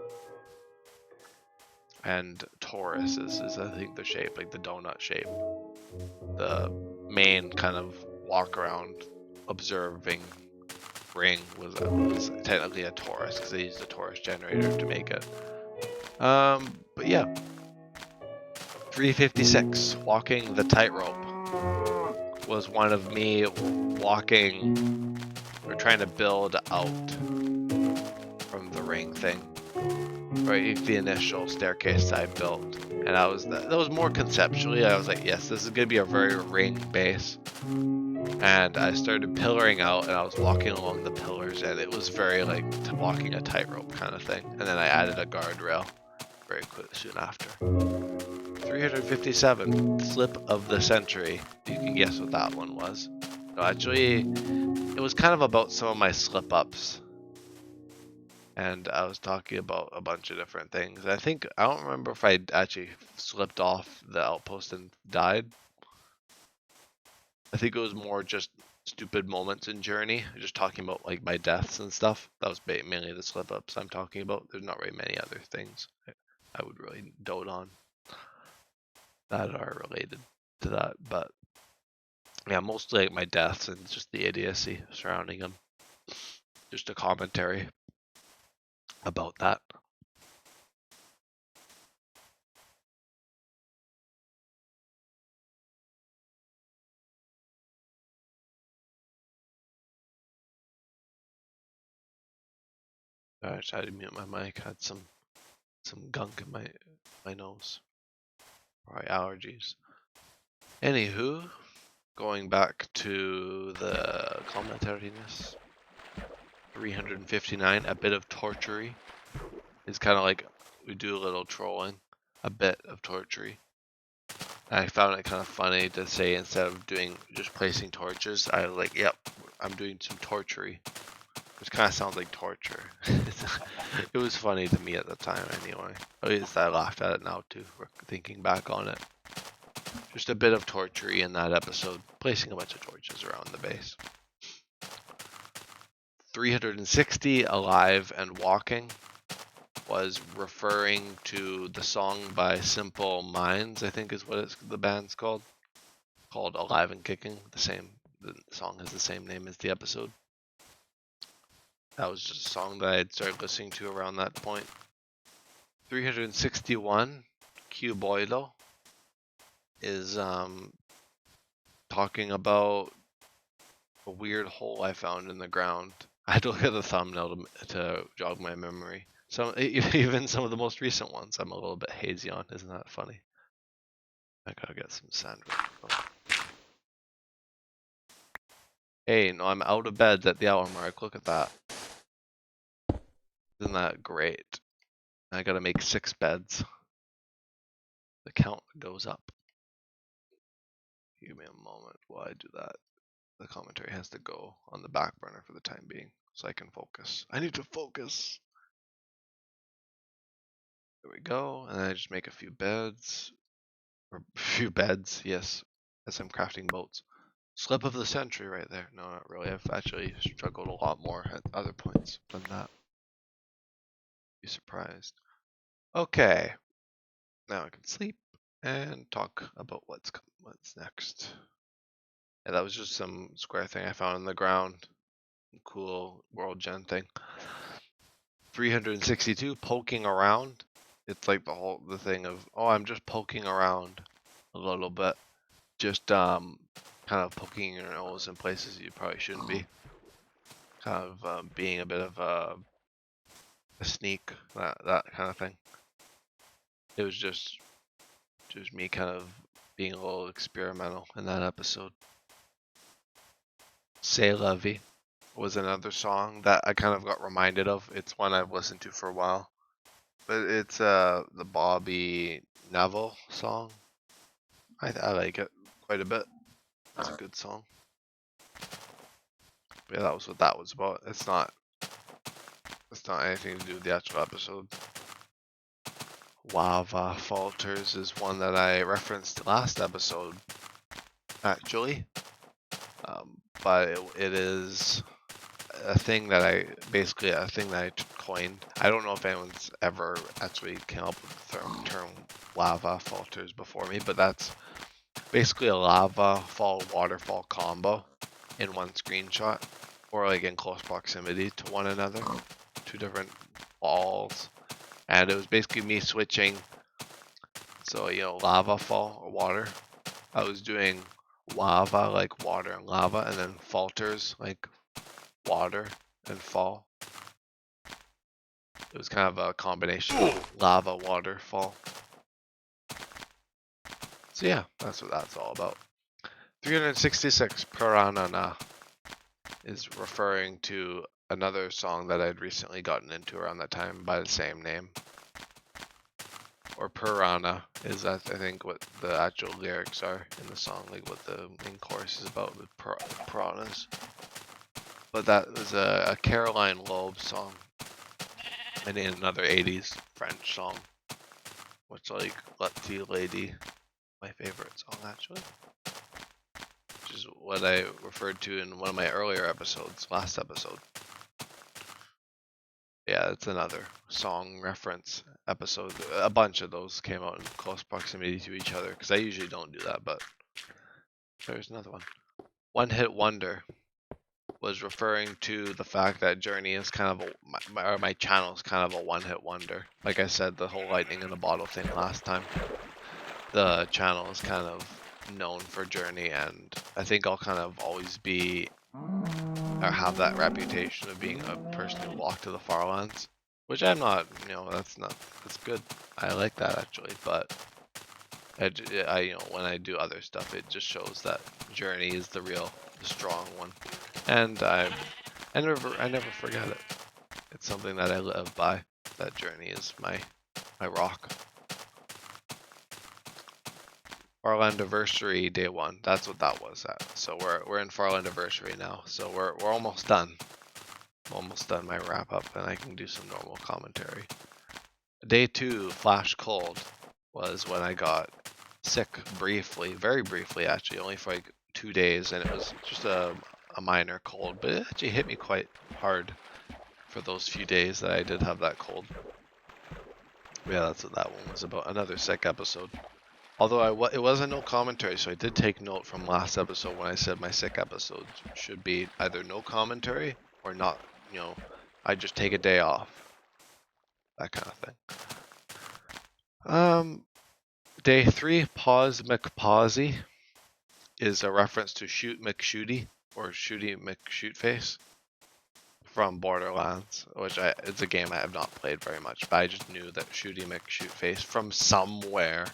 And Taurus is I think the shape, like the donut shape. The main kind of walk around observing ring was technically a Taurus, because they used a Taurus generator to make it. But yeah, 356, walking the tightrope, was one of me walking or trying to build out from the ring thing, right? The initial staircase I built, and that was more conceptually. I was like, yes, this is gonna be a very ring base, and I started pillaring out, and I was walking along the pillars, and it was very like walking a tightrope kind of thing. And then I added a guardrail very quick soon after. 357, slip of the century. You can guess what that one was. No, actually, it was kind of about some of my slip-ups. And I was talking about a bunch of different things. I don't remember if I actually slipped off the outpost and died. I think it was more just stupid moments in Journey, just talking about like my deaths and stuff. That was mainly the slip-ups I'm talking about. There's not really many other things I would really dote on that are related to that, but yeah, mostly like my deaths and just the idiocy surrounding them. Just a commentary about that. I tried to mute my mic. Had some gunk in my nose. Probably allergies. Anywho, going back to the commentariness. 359, a bit of tortury. It's kind of like we do a little trolling, a bit of tortury. I found it kind of funny to say instead of doing just placing torches, I was like, yep, I'm doing some tortury. Which kind of sounds like torture. It was funny to me at the time anyway. At least I laughed at it now too, thinking back on it. Just a bit of tortury in that episode, placing a bunch of torches around the base. 360, alive and walking, was referring to the song by Simple Minds, I think is what the band's called Alive and Kicking. The song has the same name as the episode. That was just a song that I had started listening to around that point. 361, Q Boilo, is talking about a weird hole I found in the ground. I had to look at the thumbnail to jog my memory. Even some of the most recent ones I'm a little bit hazy on. Isn't that funny? I gotta get some sandwich. Hey, no, I'm out of bed at the hour mark. Look at that. Isn't that great? I gotta make 6 beds. The count goes up. Give me a moment while I do that. The commentary has to go on the back burner for the time being, so I can focus. I need to focus! There we go, and I just make a few beds. Or a few beds, yes, as I'm crafting boats. Slip of the century right there. No, not really. I've actually struggled a lot more at other points than that. Be surprised. Okay, now I can sleep and talk about what's next. Yeah, that was just some square thing I found in the ground. Cool world gen thing. 362, poking around. It's like the thing of, oh, I'm just poking around a little bit. Just kind of poking your nose in places you probably shouldn't be. Kind of being a bit of a sneak, that kind of thing. It was just me kind of being a little experimental in that episode. C'est la vie was another song that I kind of got reminded of. It's one I've listened to for a while. But it's the Bobby Neville song. I like it quite a bit. It's a good song. But yeah, that was what that was about. It's not anything to do with the actual episode. Lava Falters is one that I referenced last episode, actually. But it is a thing that I coined. I don't know if anyone's ever actually came up with the term lava falters before me, but that's basically a lava fall waterfall combo in one screenshot, or like in close proximity to one another, 2 different falls. And it was basically me switching So, lava fall or water. I was doing lava like water and lava, and then falters like water and fall. It was kind of a combination of lava, water, fall. So yeah, that's what that's all about. 366 Piranha is referring to another song that I'd recently gotten into around that time by the same name. Or Piranha is, I think, what the actual lyrics are in the song, like what the main chorus is about with piranhas. But that was a Caroline Loeb song, and another 80s French song, which like Lutty Lady, my favorite song actually, which is what I referred to in one of my earlier episodes, last episode. Yeah, it's another song reference episode. A bunch of those came out in close proximity to each other, because I usually don't do that, but there's another one. One Hit Wonder was referring to the fact that Journey is kind of my channel is kind of a one-hit wonder. Like I said, the whole lightning in the bottle thing last time. The channel is kind of known for Journey, and I think I'll kind of always be or have that reputation of being a person who walked to the Farlands, which I'm not. That's good. I like that actually, but I when I do other stuff, it just shows that Journey is the strong one, and I never forget it. It's something that I live by. That Journey is my rock. Farlandiversary day 1. That's what that was at. So we're in Farlandiversary now. So we're almost done. I'm almost done my wrap up, and I can do some normal commentary. Day 2, flash cold, was when I got sick briefly, very briefly actually, only for like 2 days, and it was just a minor cold, but it actually hit me quite hard for those few days that I did have that cold. Yeah, that's what that one was about. Another sick episode. Although it wasn't no commentary, so I did take note from last episode when I said my sick episodes should be either no commentary or not, I just take a day off. That kind of thing. Day 3, Pause McPausey, is a reference to Shoot McShooty or Shooty McShootface from Borderlands, which it's a game I have not played very much, but I just knew that Shooty McShootface from somewhere,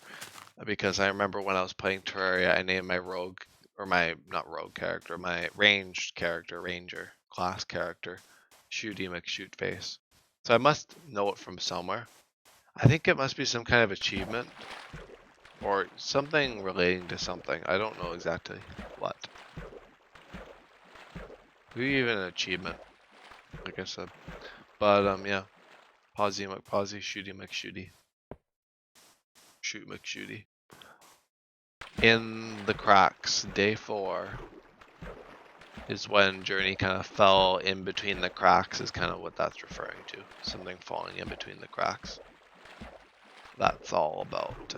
because I remember when I was playing Terraria, I named my rogue, or my, not rogue character, my ranged character, ranger class character, Shooty McShootface. So I must know it from somewhere. I think it must be some kind of achievement, or something relating to something. I don't know exactly what. Maybe even an achievement, like I said. But yeah. Pawsey McPawsey, Shooty McShooty. Shoot McShooty. In the cracks, day 4 is when Journey kind of fell in between the cracks, is kind of what that's referring to. Something falling in between the cracks. That's all about,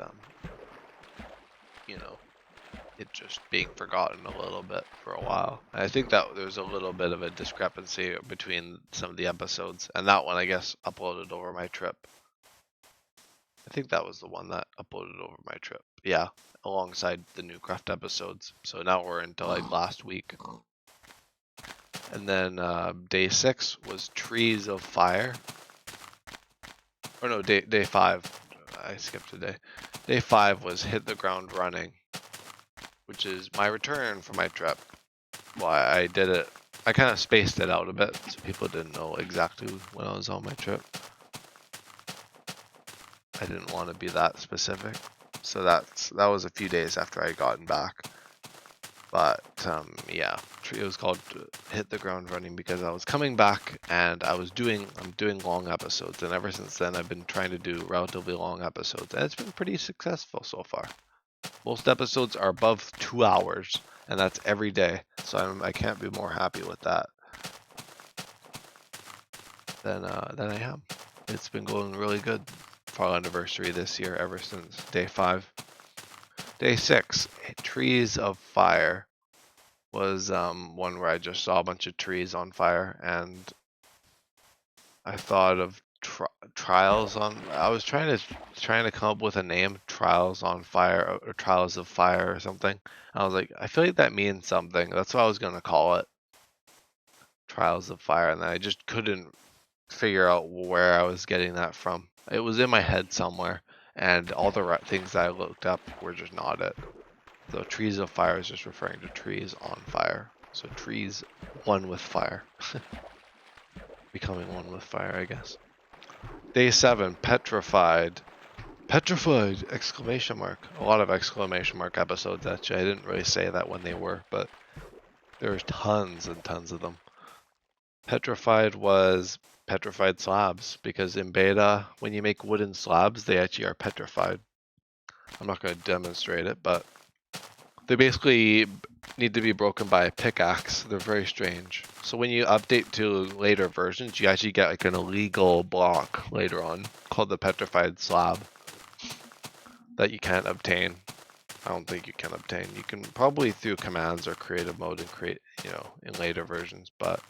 it just being forgotten a little bit for a while. And I think that there's a little bit of a discrepancy between some of the episodes, and that one I guess uploaded over my trip. I think that was the one that uploaded over my trip. Yeah, alongside the Newcraft episodes. So now we're into like last week. And then day 6 was Trees of Fire. Or no, day 5. I skipped a day. Day 5 was Hit the Ground Running, which is my return from my trip. Well, I did it. I kind of spaced it out a bit, so people didn't know exactly when I was on my trip. I didn't want to be that specific, so that was a few days after I gotten back. But yeah, it was called Hit the Ground Running because I was coming back and I'm doing long episodes, and ever since then I've been trying to do relatively long episodes, and it's been pretty successful so far. Most episodes are above 2 hours, and that's every day, so I can't be more happy with that than I am. It's been going really good. Farlandiversary this year, ever since day 5. Day 6, Trees of Fire, was one where I just saw a bunch of trees on fire, and I thought of trials on. I was trying to come up with a name, trials on fire or trials of fire or something. I was like, I feel like that means something. That's what I was gonna call it, trials of fire, and then I just couldn't figure out where I was getting that from. It was in my head somewhere, and all the things that I looked up were just not it. So trees of fire is just referring to trees on fire. So trees one with fire. Becoming one with fire, I guess. Day 7, petrified. Petrified! Exclamation mark. A lot of exclamation mark episodes, actually. I didn't really say that when they were, but there's tons and tons of them. Petrified was petrified slabs, because in beta, when you make wooden slabs, they actually are petrified. I'm not going to demonstrate it, but they basically need to be broken by a pickaxe. They're very strange. So when you update to later versions, you actually get like an illegal block later on called the petrified slab that you can't obtain. I don't think you can obtain. You can probably through commands or creative mode and create, in later versions, but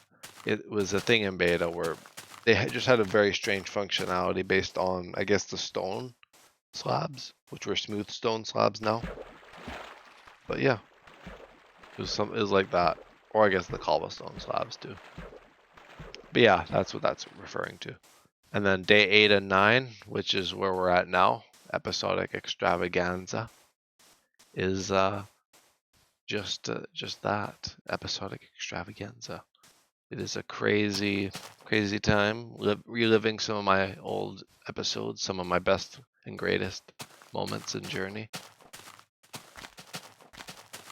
it was a thing in beta where they just had a very strange functionality based on, I guess, the stone slabs, which were smooth stone slabs now. But yeah, it was like that, or I guess the cobblestone slabs too. But yeah, that's what that's referring to. And then day 8 and 9, which is where we're at now, Episodic Extravaganza, is just that, Episodic Extravaganza. It is a crazy, crazy time, reliving some of my old episodes, some of my best and greatest moments and journey.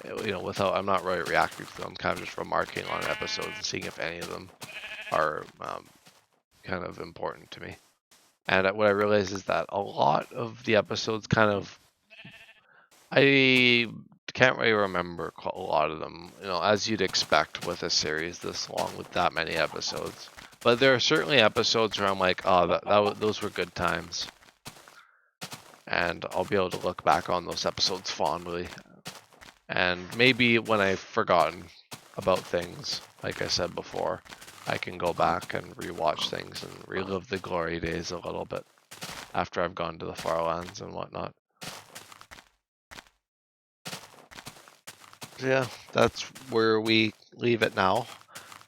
I'm not really reacting to them. I'm kind of just remarking on episodes and seeing if any of them are kind of important to me. And what I realized is that a lot of the episodes I can't really remember a lot of them, as you'd expect with a series this long with that many episodes. But there are certainly episodes where I'm like, oh, those were good times. And I'll be able to look back on those episodes fondly. And maybe when I've forgotten about things, like I said before, I can go back and rewatch things and relive the glory days a little bit after I've gone to the Farlands and whatnot. Yeah, that's where we leave it now.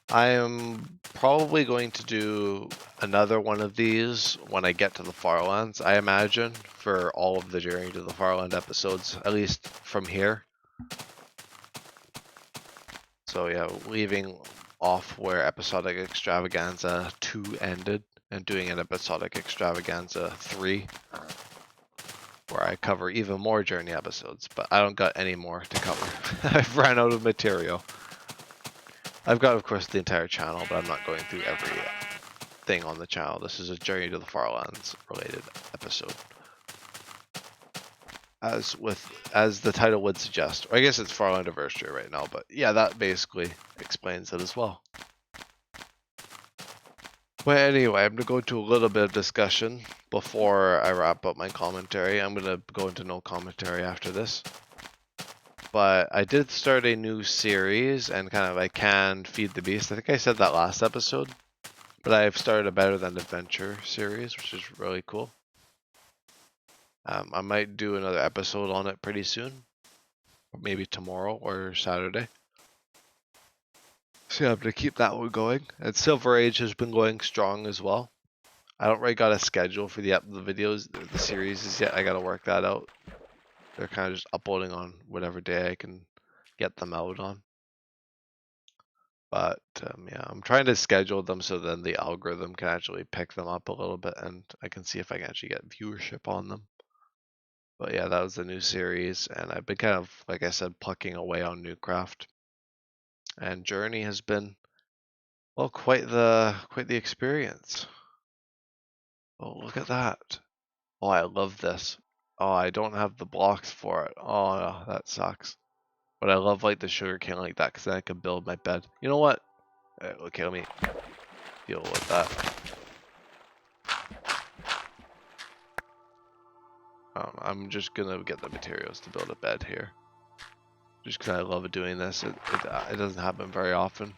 I am probably going to do another one of these when I get to the Farlands, I imagine, for all of the Journey to the Farland episodes, at least from here. So yeah, leaving off where Episodic Extravaganza 2 ended and doing an Episodic Extravaganza 3 where I cover even more Journey episodes, but I don't got any more to cover. I've ran out of material. I've got, of course, the entire channel, but I'm not going through every thing on the channel. This is a Journey to the Farlands related episode. As the title would suggest. Or I guess it's Farlandiversary right now, but yeah, that basically explains it as well. But anyway, I'm going to go into a little bit of discussion before I wrap up my commentary. I'm going to go into no commentary after this. But I did start a new series and I can feed the beast. I think I said that last episode. But I've started a Better Than Adventure series, which is really cool. I might do another episode on it pretty soon. Maybe tomorrow or Saturday. So yeah, I'm going to keep that one going. And Silver Age has been going strong as well. I don't really got a schedule for the videos, the series yet. I got to work that out. They're kind of just uploading on whatever day I can get them out on. But yeah, I'm trying to schedule them so then the algorithm can actually pick them up a little bit and I can see if I can actually get viewership on them. But yeah, that was the new series, and I've been kind of, like I said, plucking away on Newcraft. And Journey has been, well, quite the experience. Oh, look at that. Oh, I love this. Oh, I don't have the blocks for it. Oh, no, that sucks. But I love like the sugar cane like that because then I can build my bed. You know what? Okay, let me deal with that. I'm just gonna get the materials to build a bed here. Just because I love doing this. It doesn't happen very often.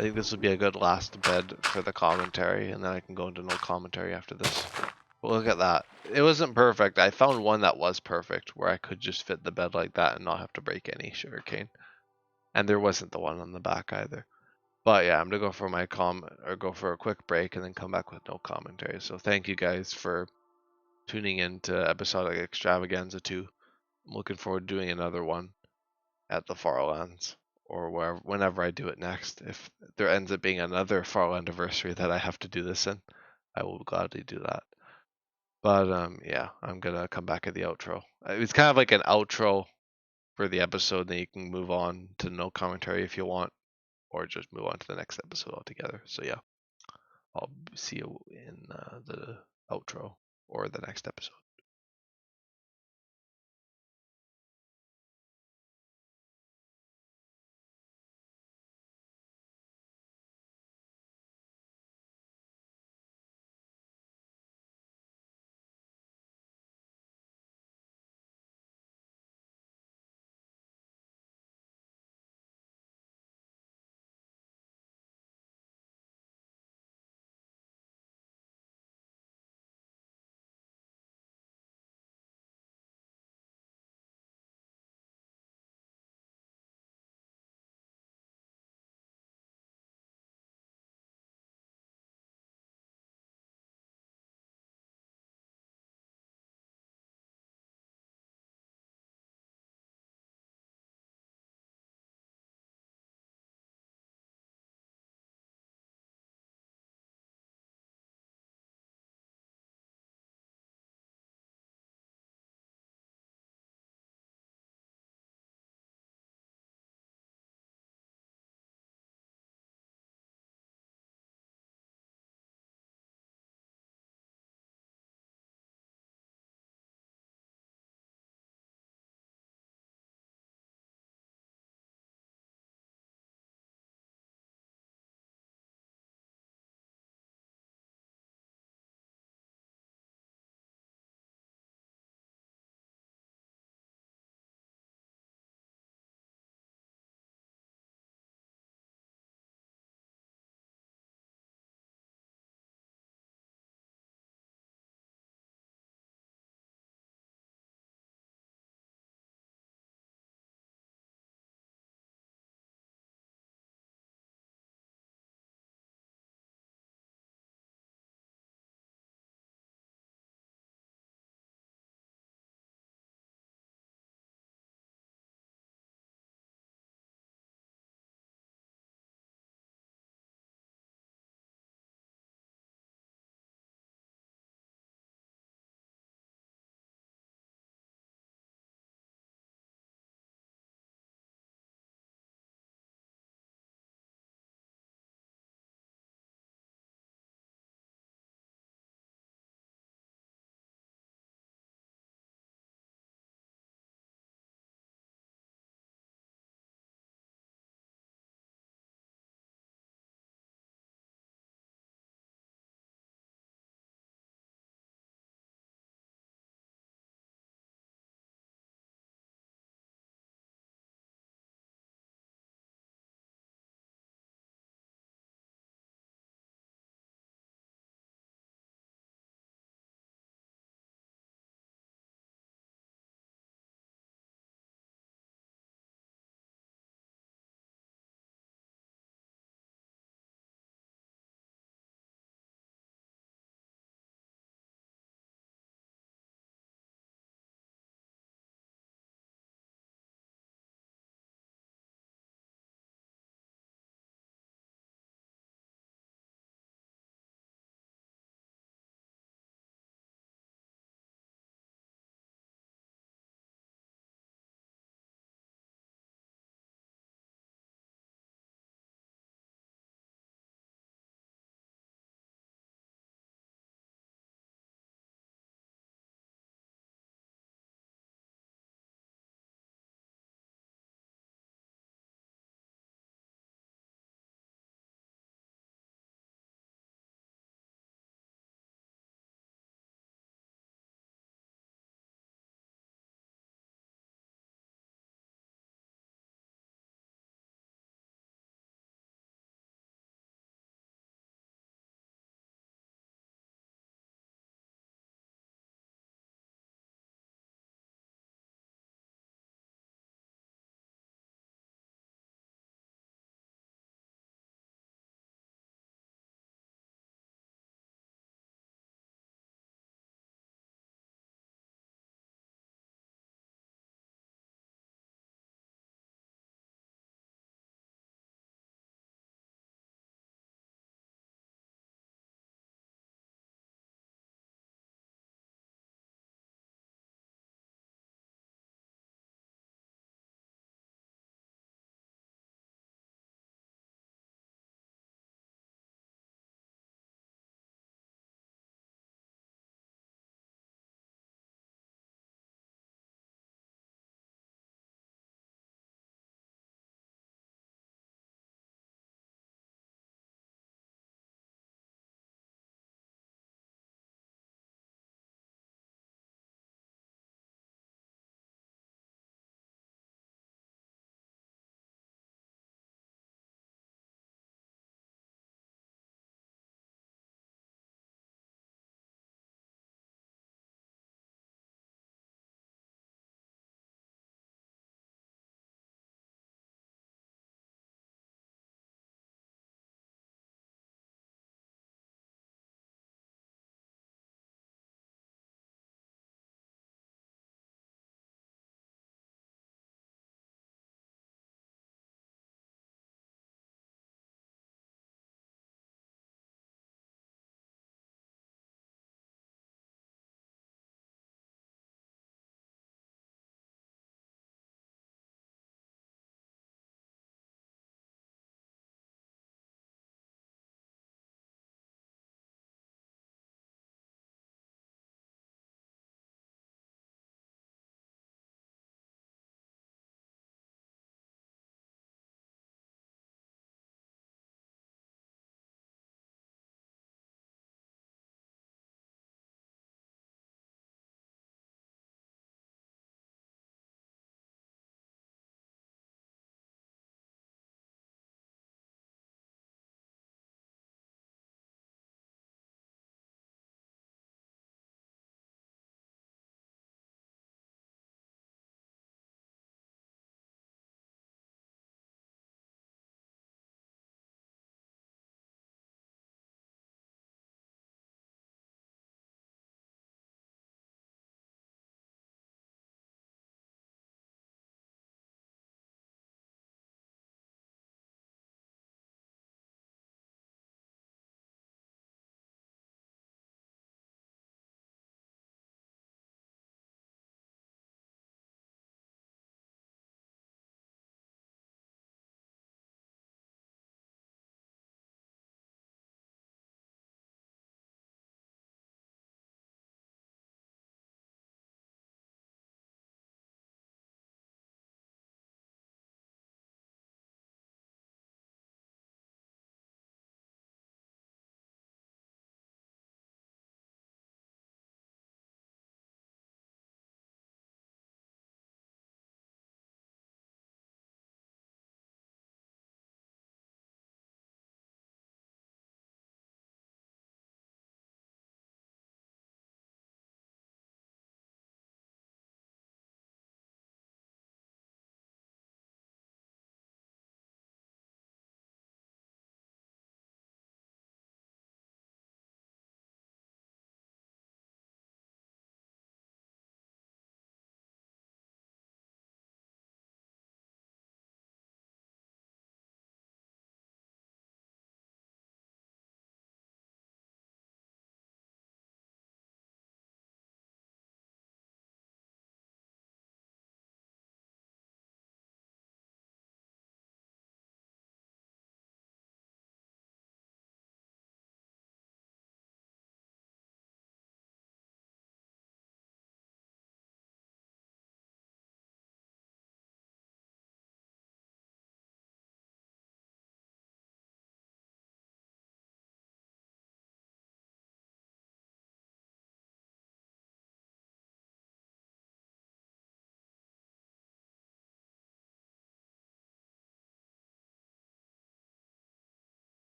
I think this would be a good last bed for the commentary, and then I can go into no commentary after this. But look at that. It wasn't perfect. I found one that was perfect, where I could just fit the bed like that and not have to break any sugarcane. And there wasn't the one on the back either. But yeah, I'm gonna go for my go for a quick break and then come back with no commentary. So thank you guys for tuning in to Episodic Extravaganza 2. I'm looking forward to doing another one at the Farlands or whenever I do it next. If there ends up being another Farlandiversary that I have to do this in, I will gladly do that. But yeah, I'm gonna come back at the outro. It's kind of like an outro for the episode, then you can move on to no commentary if you want, or just move on to the next episode altogether. So yeah, I'll see you in the outro or the next episode.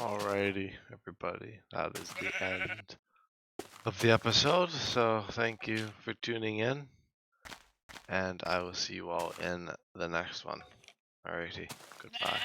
Alrighty, everybody, that is the end of the episode. So thank you for tuning in, and I will see you all in the next one. Alrighty, goodbye.